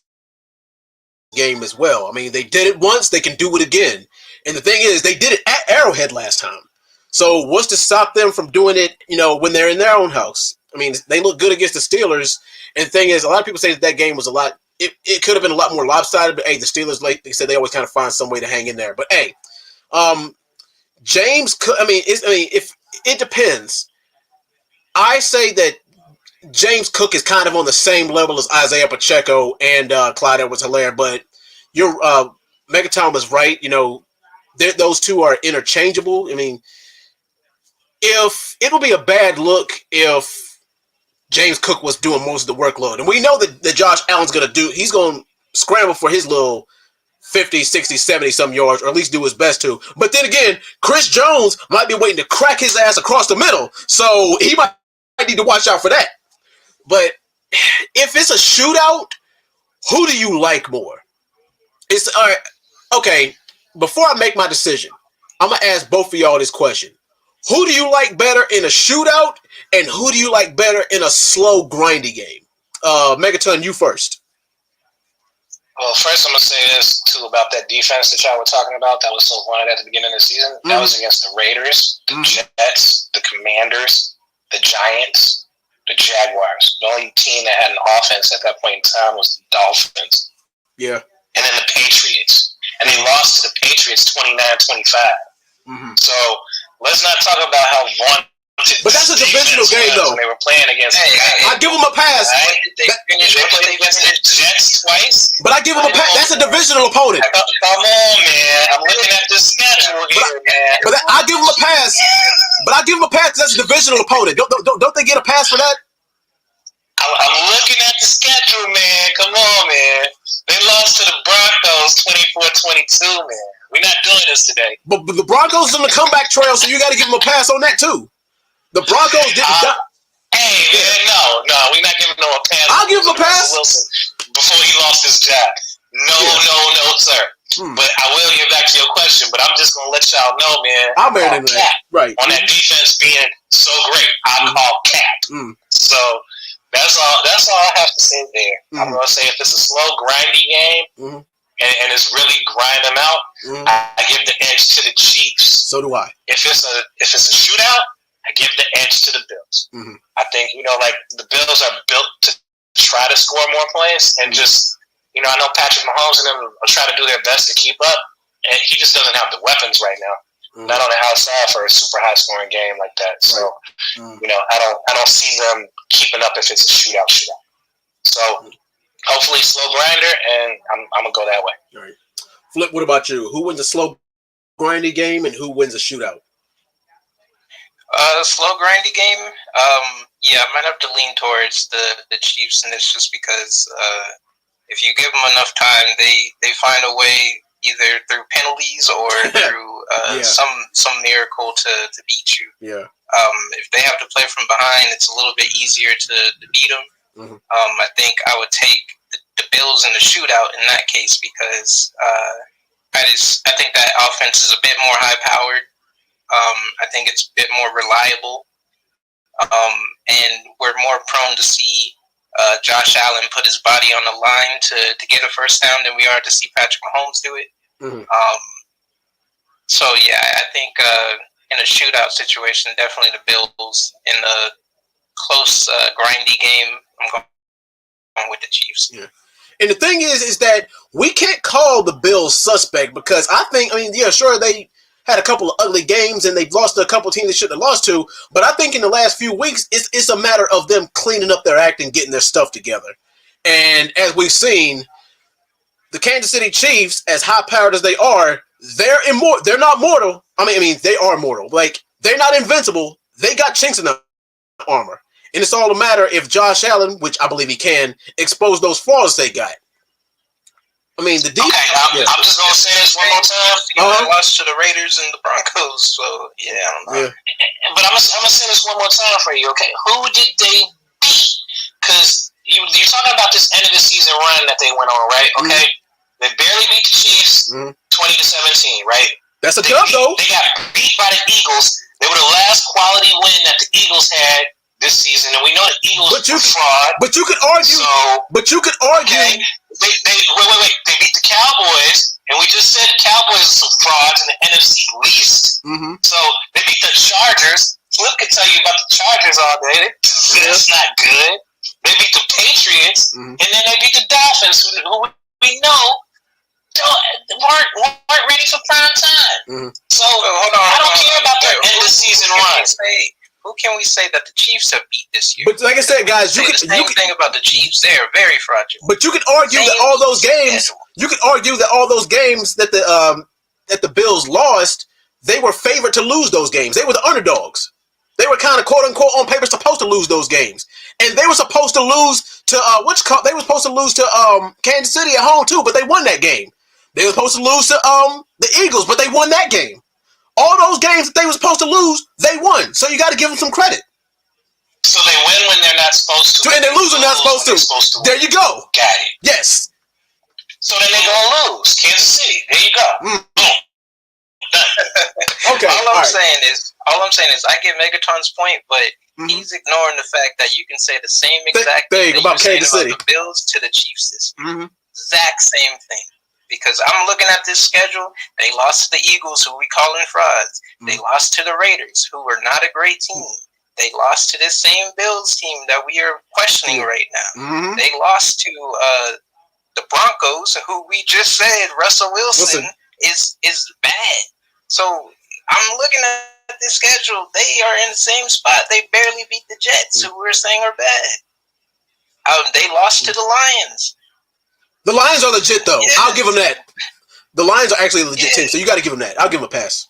game as well. I mean, they did it once, they can do it again. And the thing is, they did it at Arrowhead last time. So what's to stop them from doing it, when they're in their own house? I mean, they look good against the Steelers. And the thing is, a lot of people say that game was it could have been a lot more lopsided, but hey, the Steelers, like they said, they always kind of find some way to hang in there. But hey, James, if it depends. I say that James Cook is kind of on the same level as Isaiah Pacheco and Clyde Edwards-Helaire, but your Megaton was right. Those two are interchangeable. I mean, if it would be a bad look if James Cook was doing most of the workload, and we know that Josh Allen's he's going to scramble for his little 50, 60, 70 some yards, or at least do his best to. But then again, Chris Jones might be waiting to crack his ass across the middle, so he might need to watch out for that. But if it's a shootout, who do you like more? It's all right. Okay, before I make my decision, I'm gonna ask both of y'all this question: who do you like better in a shootout, and who do you like better in a slow, grindy game? Megaton, you first. Well, first I'm gonna say this too about that defense that y'all were talking about. That was so fun at the beginning of the season. That was against the Raiders, the Jets, the Commanders, the Giants, the Jaguars. The only team that had an offense at that point in time was the Dolphins. Yeah. And then the Patriots. And they lost to the Patriots 29-25. So let's not talk about how wanted. But that's a divisional game, though. When they were playing against. I give them a pass. Right? They played against the Jets twice. But I give them a pass. That's a divisional opponent. Come on, man. I'm looking at the schedule here, man. But I give them a pass. But I give them a pass. That's a divisional opponent. Don't they get a pass for that? I'm looking at the schedule, man. Come on, man. They lost to the Broncos 24-22, man. We're not doing this today. But the Broncos on the comeback trail, so you got to give them a pass on that too. The Broncos didn't. Hey, man, no, we're not giving no a pass. I'll give him a pass. Wilson before he lost his job. No, sir. But I will get back to your question. But I'm just gonna let y'all know, man. I'm married in that. Right. On that defense being so great, I call cap. So that's all I have to say there. I'm gonna say if it's a slow, grindy game. And it's really grind them out. I give the edge to the Chiefs. So do I. If it's a shootout, I give the edge to the Bills. I think like the Bills are built to try to score more points and just I know Patrick Mahomes and them are trying to do their best to keep up, and he just doesn't have the weapons right now. Not on the outside for a super high scoring game like that. So I don't see them keeping up if it's a shootout. So. Hopefully, slow grinder, and I'm gonna go that way. All right, Flip. What about you? Who wins a slow grindy game, and who wins a shootout? Slow grindy game. I might have to lean towards the Chiefs in this, just because if you give them enough time, they find a way either through penalties or through some miracle to beat you. Yeah. If they have to play from behind, it's a little bit easier to beat them. I think I would take the Bills in the shootout in that case because I think that offense is a bit more high powered. I think it's a bit more reliable, and we're more prone to see Josh Allen put his body on the line to get a first down than we are to see Patrick Mahomes do it. Mm-hmm. So yeah, I think in a shootout situation, definitely the Bills. In a close, grindy game, I'm going with the Chiefs. Yeah. And the thing is that we can't call the Bills suspect because sure, they had a couple of ugly games and they've lost to a couple of teams they shouldn't have lost to, but I think in the last few weeks, it's a matter of them cleaning up their act and getting their stuff together. And as we've seen, the Kansas City Chiefs, as high-powered as they are, they're not mortal. I mean, they are mortal. Like, they're not invincible. They got chinks in the armor. And it's all a matter if Josh Allen, which I believe he can, expose those flaws they got. I mean, the defense. Okay, I'm just gonna say this one more time. They lost to the Raiders and the Broncos, so yeah, I don't know. Yeah. But I'm gonna say this one more time for you. Okay, who did they beat? Because you're talking about this end of the season run that they went on, right? Okay, they barely beat the Chiefs, 20-17, right? That's a dub, though. They got beat by the Eagles. They were the last quality win that the Eagles had this season, and we know the Eagles were fraud. But you could argue. Okay, wait. They beat the Cowboys, and we just said the Cowboys are some frauds in the NFC least. Mm-hmm. So they beat the Chargers. Flip could tell you about the Chargers all day. That's not good. They beat the Patriots, and then they beat the Dolphins, who we know weren't ready for prime time. Mm-hmm. So hold on, I don't care about their end of season run. Who can we say that the Chiefs have beat this year? But like I said, guys, you can thing about the Chiefs. They are very fraudulent. But you could argue that all those games. You could argue that all those games that the Bills lost, they were favored to lose those games. They were the underdogs. They were kind of quote unquote on paper supposed to lose those games, and they were supposed to lose to they were supposed to lose to Kansas City at home too, but they won that game. They were supposed to lose to the Eagles, but they won that game. All those games that they were supposed to lose, they won. So you got to give them some credit. So they win when they're not supposed to. And they lose when they're not supposed to. There you go. Got it. Yes. So then they're going to lose. Kansas City. There you go. Boom. Okay. All I'm saying is, I get Megaton's point, but he's ignoring the fact that you can say the same exact thing about Kansas City, the Bills to the Chiefs this year. Exact same thing. Because I'm looking at this schedule, they lost to the Eagles, who we calling frauds. They lost to the Raiders, who were not a great team. They lost to this same Bills team that we are questioning right now. They lost to the Broncos, who we just said Russell Wilson is bad. So I'm looking at this schedule. They are in the same spot. They barely beat the Jets, who we're saying are bad. They lost to the Lions. The Lions are legit, though. Yeah. I'll give them that. The Lions are actually a legit team, so you got to give them that. I'll give them a pass.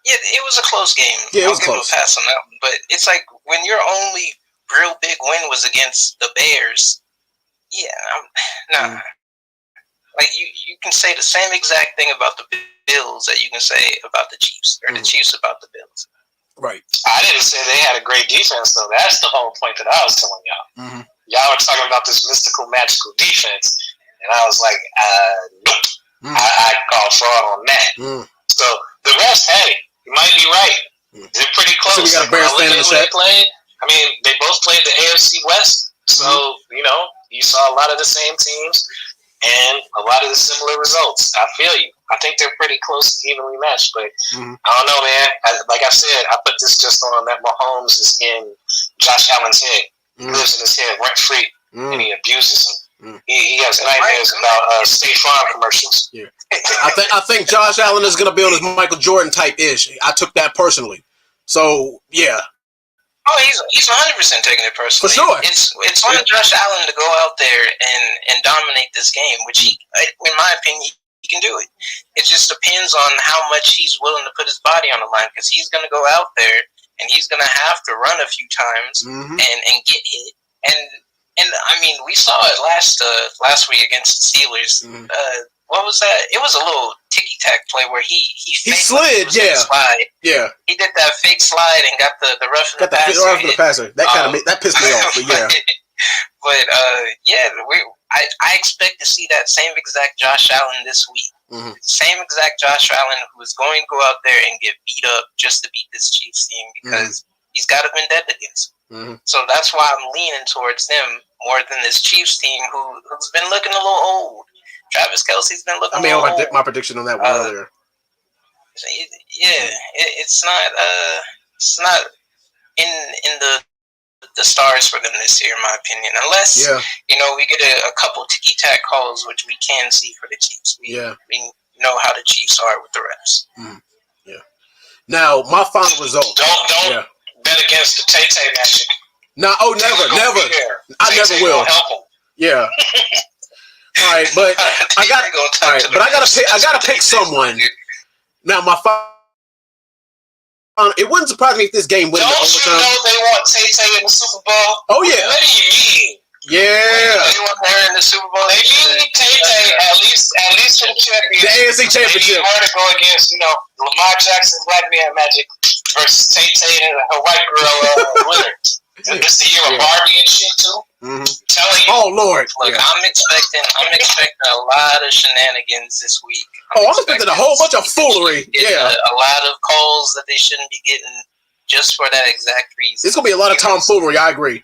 Yeah, it was a close game. Yeah, it was close. I'll give them a pass on that one. But it's like when your only real big win was against the Bears, Like, you can say the same exact thing about the Bills that you can say about the Chiefs, or the Chiefs about the Bills. Right. I didn't say they had a great defense, though. That's the whole point that I was telling y'all. Y'all were talking about this mystical, magical defense, and I was like, nope. I call fraud on that. So the rest, hey, you might be right. They're pretty close. So we got a Bears fan in the chat. I mean, they both played the AFC West, so, you saw a lot of the same teams and a lot of the similar results. I feel you. I think they're pretty close and evenly matched, but I don't know, man. Like I said, I put this just on that Mahomes is in Josh Allen's head. He lives in his head rent-free, and he abuses him. He has nightmares about State Farm commercials. Yeah. I think Josh Allen is going to be on his Michael Jordan type-ish. I took that personally. So, yeah. Oh, he's 100% taking it personally. For sure. It's on Josh Allen to go out there and dominate this game, which in my opinion, he can do it. It just depends on how much he's willing to put his body on the line, because he's going to go out there and he's going to have to run a few times and get hit. And I mean, we saw it last week against the Steelers. What was that? It was a little ticky-tack play where he slid, slide. Yeah. He did that fake slide and got the roughing the passer. That pissed me off, but yeah. But I expect to see that same exact Josh Allen this week. Mm-hmm. Same exact Josh Allen who is going to go out there and get beat up just to beat this Chiefs team because he's got a vendetta against him. Mm-hmm. So that's why I'm leaning towards them more than this Chiefs team who's been looking a little old. Travis Kelce's been looking. I made my prediction on that one earlier. Yeah, it's not in the stars for them this year, in my opinion. Unless we get a couple ticky tack calls, which we can see for the Chiefs. We know how the Chiefs are with the refs. Mm. Yeah. Now my final result. Don't bet against the Tay magic. No, never. I never will. Help him. Yeah. All right, but I gotta pick someone. Now my it wouldn't surprise me if this game went into overtime. Don't you know they want Tay in the Super Bowl? Oh yeah. What do you mean? Yeah. They want her in the Super Bowl. They need Tay at least for the championship. The AFC Championship. They need her to go against Lamar Jackson, Black Man Magic versus Tay and her white girl Leonard. This the year of Barbie and shit too. Mm-hmm. Telling you. Oh Lord! Look, I'm expecting a lot of shenanigans this week. I'm expecting a whole bunch of foolery. A lot of calls that they shouldn't be getting just for that exact reason. It's gonna be a lot of tomfoolery. I agree,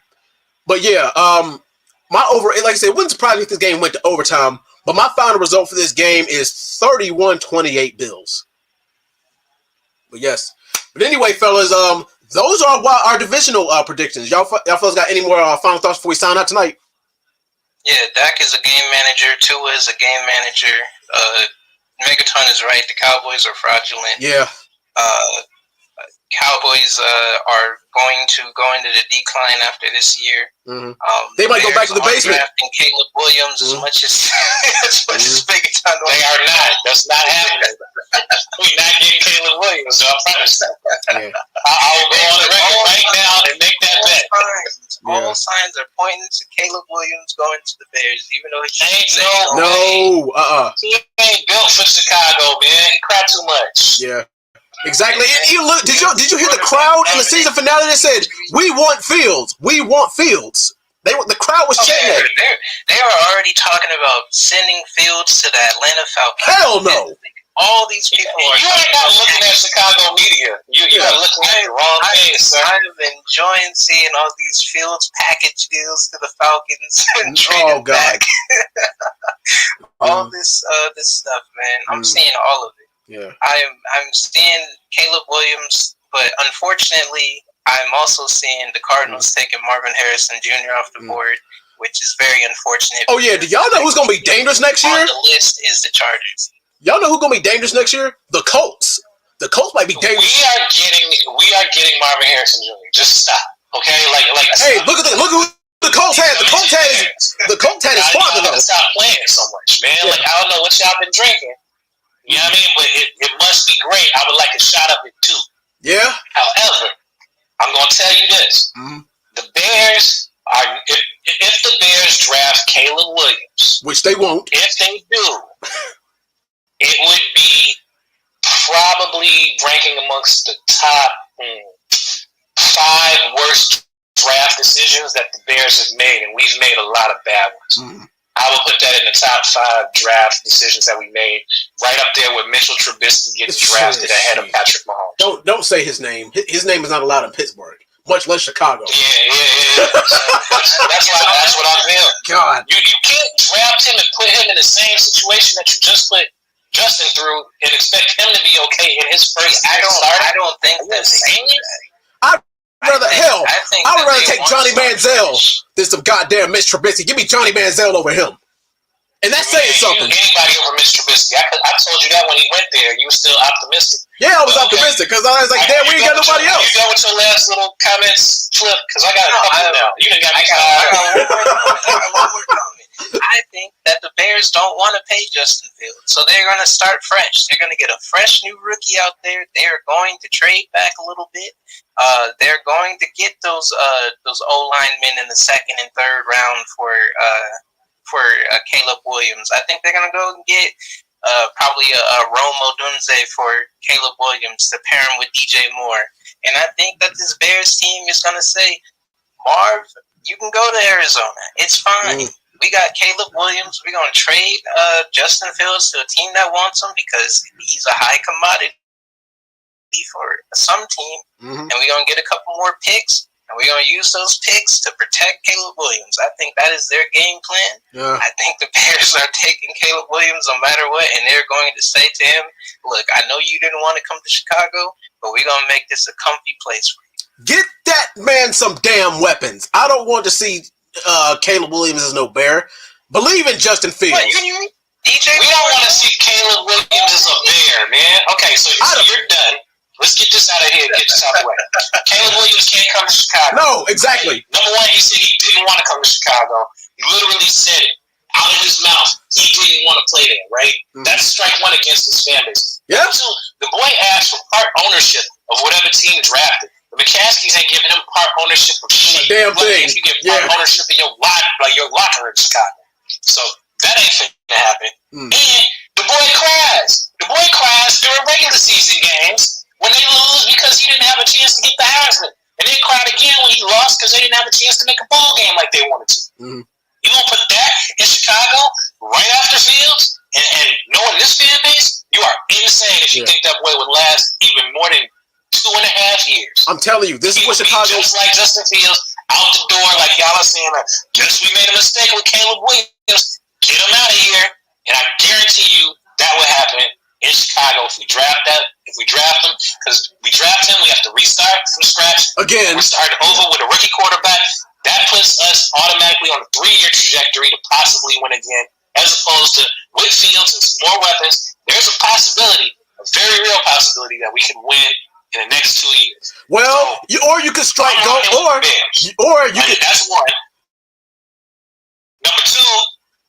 but my like I said, it wouldn't surprise me if this game went to overtime. But my final result for this game is 31-28 Bills. But yes, but anyway, fellas, those are our divisional predictions. Y'all fellas got any more final thoughts before we sign out tonight? Yeah, Dak is a game manager. Tua is a game manager. Megaton is right. The Cowboys are fraudulent. Yeah. Cowboys are going to go into the decline after this year. Mm-hmm. They might go back to the basement. Drafting Caleb Williams as much as Megaton. They are not. That's not happening. We're not getting Caleb Williams. So I promise that. Yeah. I will go on the record right now and make that bet. All signs are pointing to Caleb Williams going to the Bears, even though he He ain't built for Chicago, man. He cried too much. Yeah. Exactly. And look, did you hear the crowd in the season finale that said, "We want Fields. We want Fields." The crowd was chanting that. They are already talking about sending Fields to the Atlanta Falcons. Hell no. All these people are. You are not looking at Chicago media. You are looking at the wrong thing, sir. I'm enjoying seeing all these Fields package deals to the Falcons and trading back. All this stuff, man. I'm seeing all of it. Yeah. I'm seeing Caleb Williams, but unfortunately, I'm also seeing the Cardinals taking Marvin Harrison Jr. off the board, which is very unfortunate. Oh yeah, do y'all know who's gonna be dangerous next year? On the list is the Chargers. Y'all know who's gonna be dangerous next year? The Colts. The Colts might be dangerous. We are getting Marvin Harrison Jr. Just stop, okay? Like. Hey, look who the Colts had. The Colts had his father though. Stop playing so much, man. Yeah. Like I don't know what y'all been drinking. You know what I mean? But it must be great. I would like a shot of it too. Yeah. However, I'm going to tell you this. Mm-hmm. The Bears are, if the Bears draft Caleb Williams. Which they won't. If they do, it would be probably ranking amongst the top 5 worst draft decisions that the Bears have made. And we've made a lot of bad ones. Mm-hmm. I would put that in the top 5 draft decisions that we made, right up there with Mitchell Trubisky getting drafted ahead of Patrick Mahomes. Don't say his name. His name is not allowed in Pittsburgh, much less Chicago. Yeah. That's what I feel. God, you can't draft him and put him in the same situation that you just put Justin through and expect him to be okay in his first year. I don't think that's I would rather take Johnny Manziel than some goddamn Mitch Trubisky. Give me Johnny Manziel over him. And that's saying something. Anybody over Mitch Trubisky. I told you that when he went there. You were still optimistic. Yeah, I was optimistic because I was like, damn, we ain't got nobody else. You go with your last little comments, Flip, because I got a couple now. You done got me one more comment. I think that the Bears don't want to pay Justin Fields, so they're going to start fresh. They're going to get a fresh new rookie out there. They're going to trade back a little bit. They're going to get those O-linemen in the 2nd and 3rd round for Caleb Williams. I think they're going to go and get probably a Rome Odunze for Caleb Williams to pair him with DJ Moore. And I think that this Bears team is going to say, Marv, you can go to Arizona. It's fine. we got Caleb Williams. We're gonna trade Justin Fields to a team that wants him because he's a high commodity for some team, and we're gonna get a couple more picks, and we're gonna use those picks to protect Caleb Williams. I think that is their game plan. Yeah. I think the Bears are taking Caleb Williams no matter what, and they're going to say to him, "Look, I know you didn't want to come to Chicago, but we're gonna make this a comfy place for you. Get that man some damn weapons. I don't want to see Caleb Williams as no Bear. Believe in Justin Fields. What, DJ? We don't want to see Caleb Williams as a Bear, man. Okay, so you're done. Let's get this out of here and get this out of the way. Caleb Williams can't come to Chicago. No, exactly. Number one, he said he didn't want to come to Chicago. He literally said it out of his mouth. He didn't want to play there, right? That's strike one against his fan base. Yeah. Number two, the boy asked for part ownership of whatever team drafted. The McCaskies ain't giving him part ownership of shit. Damn thing. If you get part ownership of your locker in Chicago. So that ain't finna happen. And the boy cries. The boy cries during regular season games when they lose because he didn't have a chance to get the Heisman. And then cried again when he lost because they didn't have a chance to make a bowl game like they wanted to. You gonna put that in Chicago right after Fields? And knowing this fan base, you are insane if you think that boy would last even more than 2.5 years. I'm telling you, this is what Chicago... Just like Justin Fields, out the door, like y'all are saying, guess we made a mistake with Caleb Williams. Get him out of here. And I guarantee you that will happen in Chicago if we draft him, because we draft him, we have to restart from scratch. Again. We start over with a rookie quarterback. That puts us automatically on a 3-year trajectory to possibly win again, as opposed to with Fields and some more weapons. There's a possibility, a very real possibility, that we can win in the next 2 years. Well, so, or you could strike gold, or you could. That's one. Number two,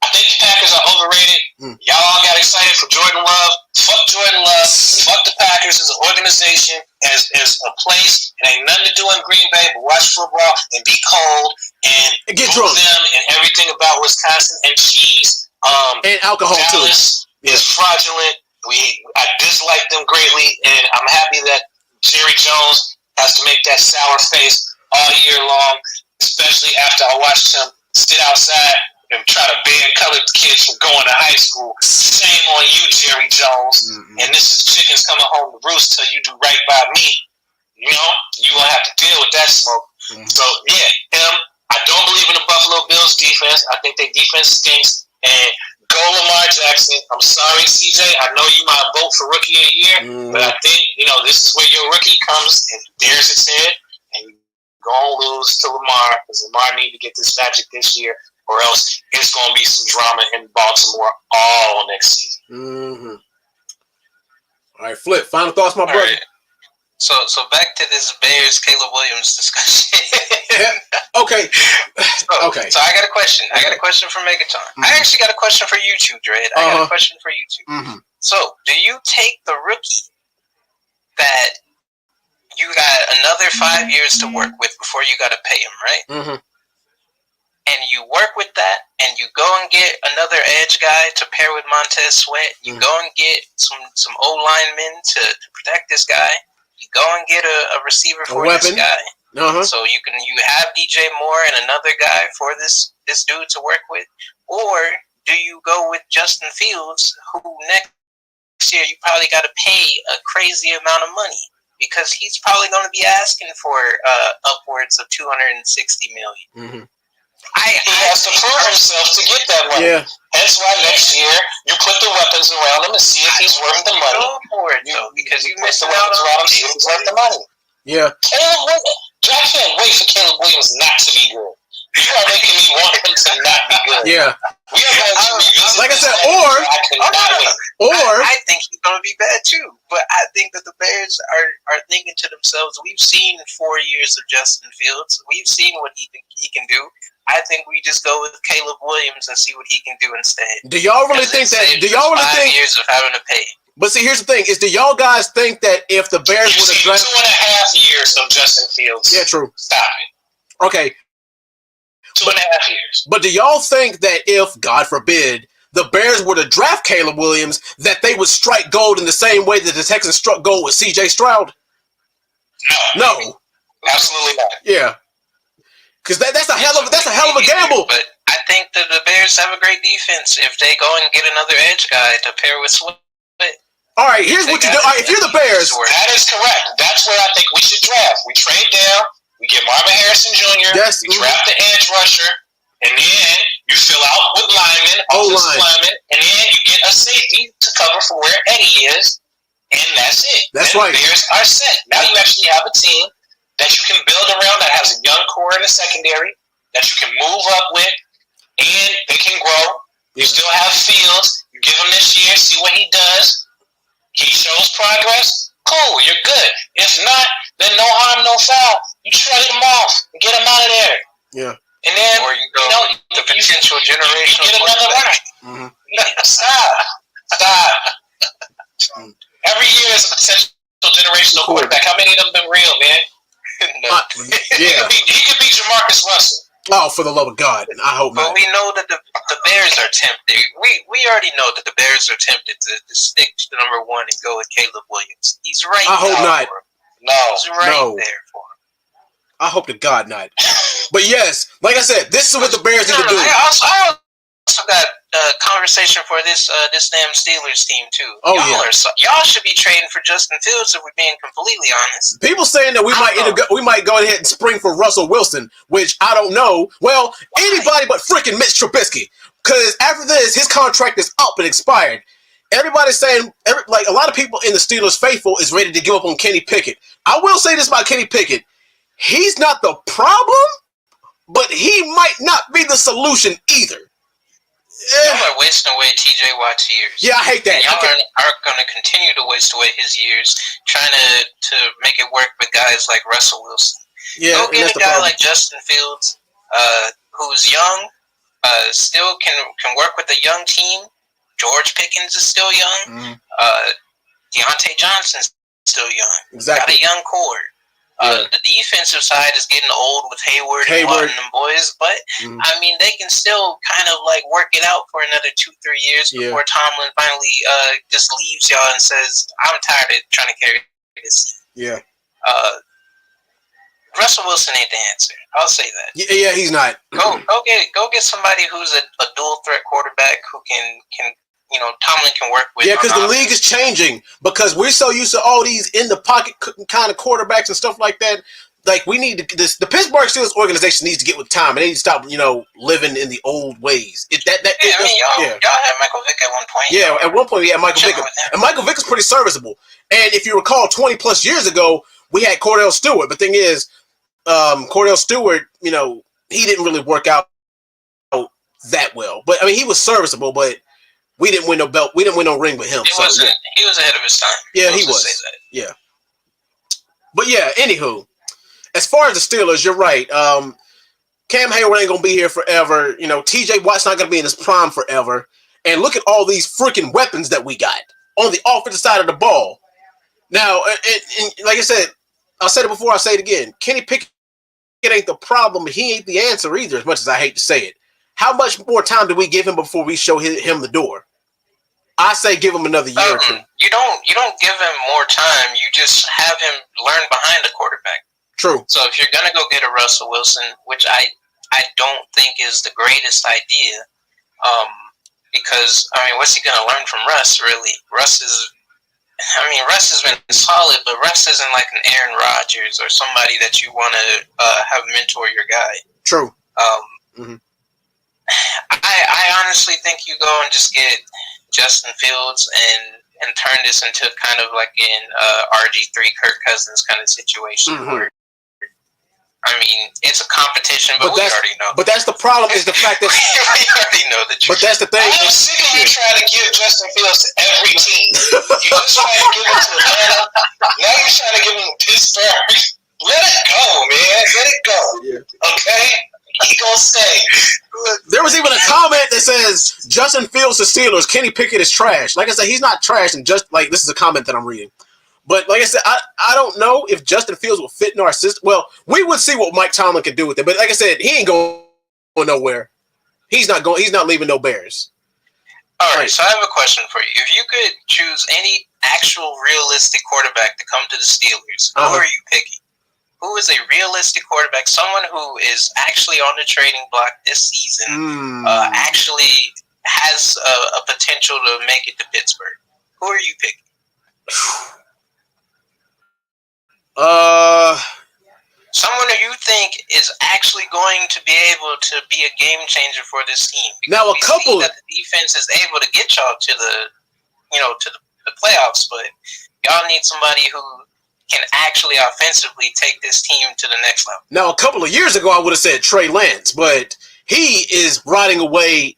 I think the Packers are overrated. Y'all all got excited for Jordan Love. Fuck Jordan Love. Fuck the Packers as an organization, as a place. It ain't nothing to do in Green Bay but watch football and be cold and get drunk them and everything about Wisconsin and cheese. And alcohol Dallas is fraudulent. I dislike them greatly, and I'm happy that Jerry Jones has to make that sour face all year long, especially after I watched him sit outside and try to ban colored kids from going to high school. Shame on you, Jerry Jones. And this is chickens coming home to roost till you do right by me. You know, you're going to have to deal with that smoke. So, yeah, him. I don't believe in the Buffalo Bills defense. I think their defense stinks. And go Lamar Jackson. I'm sorry, CJ. I know you might vote for Rookie of the Year, but I think, this is where your rookie comes and dares its head, and you're going to lose to Lamar, because Lamar need to get this magic this year, or else it's going to be some drama in Baltimore all next season. All right, Flip. Final thoughts, my brother. Right. So back to this Bears Caleb Williams discussion. Okay. So I got a question. I got a question for Megaton. I actually got a question for you too, Dred. I got a question for you too. So, do you take the rookie that you got another 5 years to work with before you got to pay him, right? And you work with that, and you go and get another edge guy to pair with Montez Sweat. You go and get some O-linemen to protect this guy. You go and get a receiver for this guy. So you have DJ Moore and another guy for this dude to work with, or do you go with Justin Fields, who next year you probably got to pay a crazy amount of money because he's probably going to be asking for upwards of $260 million. He has to prove himself to get that money. That's why next year you put the weapons around him and see if he's worth the money. Go for it, though, because you missed the out weapons on around him, see if he's worth the money. Caleb Williams. I can't wait for Caleb Williams not to be good. You are making me want him to not be good. We are going to revisit like I said, I think he's going to be bad too. But I think that the Bears are thinking to themselves, we've seen 4 years of Justin Fields. We've seen what he can do. I think we just go with Caleb Williams and see what he can do instead. Do y'all really think that? Do y'all really think 5 years of having to pay? But see, here's the thing: do y'all guys think that if the Bears would have drafted 2.5 years of Justin Fields? Yeah, true. Stop it. Okay. 2.5 years. But do y'all think that if, God forbid, the Bears were to draft Caleb Williams, that they would strike gold in the same way that the Texans struck gold with C.J. Stroud? No. Absolutely not. Yeah. Because that's a hell of a gamble. But I think that the Bears have a great defense if they go and get another edge guy to pair with Sweat. All right, here's what you do. All right, if you're the Bears, that is correct. That's where I think we should draft. We trade down. We get Marvin Harrison Jr. We draft the edge rusher, and then you fill out with linemen, offensive linemen, and then you get a safety to cover for where Eddie is, and that's it. That's then right. The Bears are set. Now you actually have a team that you can build around that has a young core in the secondary that you can move up with, and they can grow. You still have Fields. You give him this year, see what he does. He shows progress. Cool, you're good. If not, then no harm, no foul. You trade him off and get him out of there. Yeah. And then, or you go the potential generational. You get another runner. Stop. Every year is a potential generational quarterback. How many of them been real, man? Yeah. He could be Jamarcus Russell. Oh, for the love of God, I hope not. But we know that the Bears are tempted. We already know that the Bears are tempted to stick to number one and go with Caleb Williams. He's right I hope not. He's right there for him. I hope to God not. But yes, like I said, this is what the Bears need to do. I also got a conversation for this damn Steelers team too. Oh, y'all should be trading for Justin Fields if we're being completely honest. People saying that we might go ahead and spring for Russell Wilson, which I don't know. Well, anybody but freaking Mitch Trubisky, because after this, his contract is up and expired. Everybody's saying, like a lot of people in the Steelers faithful is ready to give up on Kenny Pickett. I will say this about Kenny Pickett: he's not the problem, but he might not be the solution either. Y'all are wasting away T.J. Watt's years. Yeah, I hate that. Y'all are going to continue to waste away his years trying to make it work with guys like Russell Wilson. Yeah, go get a guy like Justin Fields, who's young, still can work with a young team. George Pickens is still young. Deontay Johnson's still young. Exactly. Got a young core. The defensive side is getting old with Hayward and Watt and them boys, but I mean they can still kind of like work it out for another 2-3 years before Tomlin finally just leaves y'all and says, "I'm tired of trying to carry this." Yeah. Russell Wilson ain't the answer. I'll say that. Yeah, he's not. Go get somebody who's a dual threat quarterback who can Tomlin can work with. Yeah, because the league is changing. Because we're so used to all these in the pocket kind of quarterbacks and stuff like that. Like we need to, the Pittsburgh Steelers organization needs to get with time, and they need to stop, living in the old ways. Y'all had Michael Vick at one point. Yeah, at one point we had Michael Vick, and Michael Vick is pretty serviceable. And if you recall, 20 plus years ago, we had Cordell Stewart. But the thing is, Cordell Stewart, he didn't really work out that well. But I mean, he was serviceable, but we didn't win no belt. We didn't win no ring with him. He was ahead of his time. Yeah, he was. Say that. Yeah. But yeah, anywho, as far as the Steelers, you're right. Cam Hayward ain't gonna be here forever. T.J. Watt's not gonna be in his prime forever. And look at all these freaking weapons that we got on the offensive side of the ball. Now, and like I said, I said it before, I'll say it again. Kenny Pickett ain't the problem. He ain't the answer either, as much as I hate to say it. How much more time do we give him before we show him the door? I say give him another year or two. You don't give him more time. You just have him learn behind the quarterback. True. So if you're gonna go get a Russell Wilson, which I don't think is the greatest idea, because what's he gonna learn from Russ? Really, Russ has been solid, but Russ isn't like an Aaron Rodgers or somebody that you want to have mentor your guy. True. I honestly think you go and just get Justin Fields and turn this into kind of like an RG3 Kirk Cousins kind of situation where it's a competition, but we already know. But that's the problem is the fact that we already know the truth. But that's the thing. I'm sick of you trying to give Justin Fields to every team. You just trying to give him to Atlanta. Now you're trying to give him to Pittsburgh. Let it go, man. Let it go. Yeah. Okay? He gonna stay. There was even a comment that says Justin Fields to Steelers, Kenny Pickett is trash. Like I said, he's not trash, and just like this is a comment that I'm reading. But like I said, I don't know if Justin Fields will fit in our system. Well, we would see what Mike Tomlin could do with it. But like I said, he ain't going nowhere. He's not leaving no Bears. All right, so I have a question for you. If you could choose any actual realistic quarterback to come to the Steelers, who are you picking? who is a realistic quarterback, someone who is actually on the trading block this season, actually has a potential to make it to Pittsburgh? Who are you picking? Someone who you think is actually going to be able to be a game changer for this team. Now, a couple that the defense is able to get y'all to the playoffs, but y'all need somebody who can actually offensively take this team to the next level. Now, a couple of years ago, I would have said Trey Lance, but he is riding away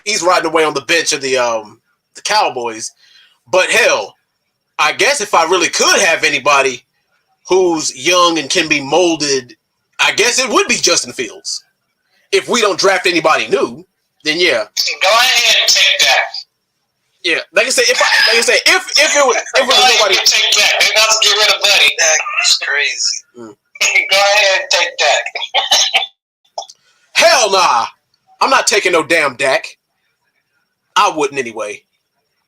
he's riding away on the bench of the Cowboys. But hell, I guess if I really could have anybody who's young and can be molded, I guess it would be Justin Fields. If we don't draft anybody new, then yeah. Go ahead and take that. Yeah, like I said, if it was nobody, take that. They're about to get rid of Buddy. That's crazy. Go ahead and take that. Hell nah, I'm not taking no damn Dak. I wouldn't anyway.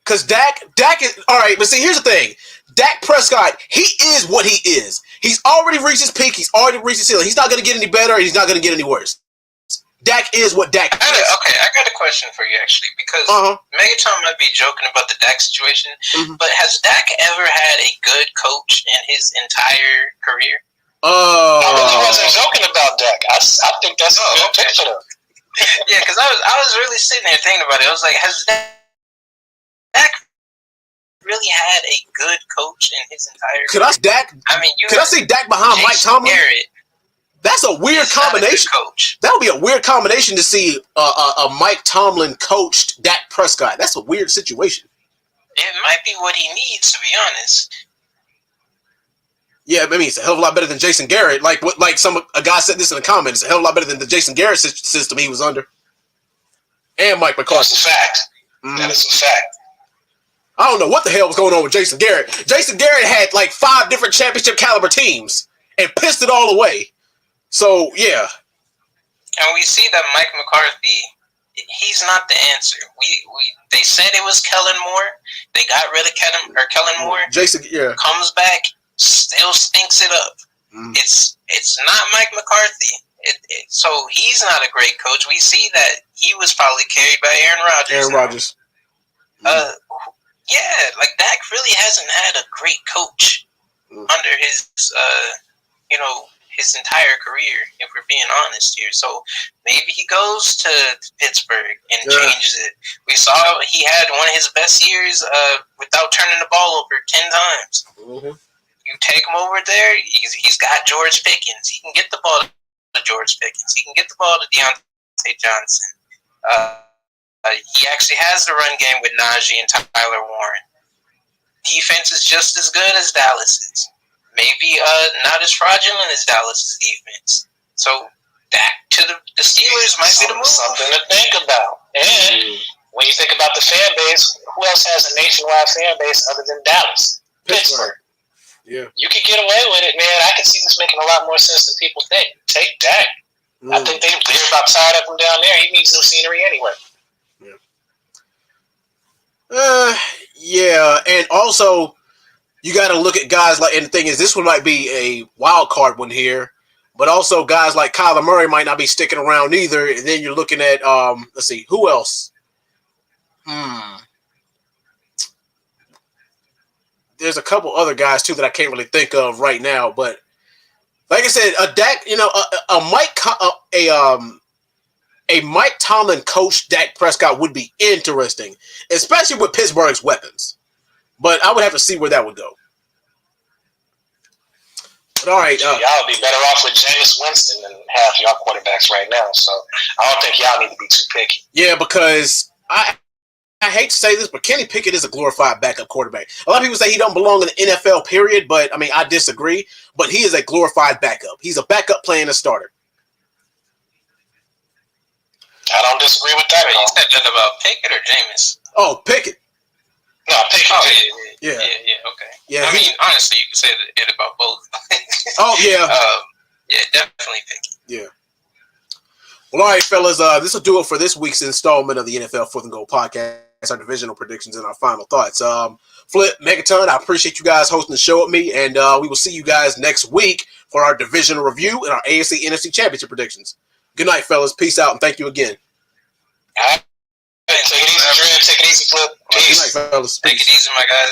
Because Dak is all right, but see, here's the thing. Dak Prescott, he is what he is. He's already reached his peak. He's already reached his ceiling. He's not going to get any better. He's not going to get any worse. Dak is what Dak is. Okay, I got a question for you, actually, because Megatron might be joking about the Dak situation, but has Dak ever had a good coach in his entire career? I really wasn't joking about Dak. I think that's a good pick for them. Yeah, because I was really sitting there thinking about it. I was like, has Dak really had a good coach in his entire career? Could I see Dak behind Mike Tomlin? Garrett, that's a weird combination. That would be a weird combination to see a Mike Tomlin coached Dak Prescott. That's a weird situation. It might be what he needs, to be honest. Yeah, I mean, it's a hell of a lot better than Jason Garrett. Like a guy said this in the comments. It's a hell of a lot better than the Jason Garrett system he was under. And Mike McCarthy. That's a fact. That is a fact. I don't know what the hell was going on with Jason Garrett. Jason Garrett had like 5 different championship caliber teams and pissed it all away. So, yeah. And we see that Mike McCarthy, he's not the answer. They said it was Kellen Moore. They got rid of Kellen Moore. Jason, yeah. Comes back, still stinks it up. It's not Mike McCarthy. So he's not a great coach. We see that he was probably carried by Aaron Rodgers. Yeah, like Dak really hasn't had a great coach under his, his entire career, if we're being honest here. So maybe he goes to Pittsburgh and changes it. We saw he had one of his best years without turning the ball over 10 times. You take him over there, he's got George Pickens. He can get the ball to George Pickens. He can get the ball to Deontay Johnson. He actually has the run game with Najee and Tyler Warren. Defense is just as good as Dallas's. Maybe not as fraudulent as Dallas's defense. So back to the Steelers might be the move. Something to think about. And when you think about the fan base, who else has a nationwide fan base other than Dallas? Pittsburgh. Yeah. You could get away with it, man. I can see this making a lot more sense than people think. Take Dak. I think they're about tired of him down there. He needs new scenery anyway. Yeah, and also you got to look at guys like, and the thing is, this one might be a wild card one here, but also guys like Kyler Murray might not be sticking around either. And then you're looking at, let's see, who else? There's a couple other guys too that I can't really think of right now, but like I said, a Dak, a Mike Tomlin coach Dak Prescott would be interesting, especially with Pittsburgh's weapons. But I would have to see where that would go. But all right. Y'all would be better off with Jameis Winston than half y'all quarterbacks right now. So I don't think y'all need to be too picky. Yeah, because I hate to say this, but Kenny Pickett is a glorified backup quarterback. A lot of people say he don't belong in the NFL, period. But, I mean, I disagree. But he is a glorified backup. He's a backup playing a starter. I don't disagree with that. You said that about Pickett or Jameis? Oh, Pickett. No, Pickett. Yeah, okay. Yeah, I mean, honestly, you could say it about both. Oh, yeah. Yeah, definitely Pickett. Yeah. Well, all right, fellas, this will do it for this week's installment of the NFL Fourth and Goal podcast. our divisional predictions and our final thoughts. Flip, Megaton, I appreciate you guys hosting the show with me, and we will see you guys next week for our divisional review and our AFC NFC Championship predictions. Good night, fellas. Peace out, and thank you again. All right. Take it easy, Drew. Take it easy, Flip. Peace. Good night, fellas. Take it easy, my guys.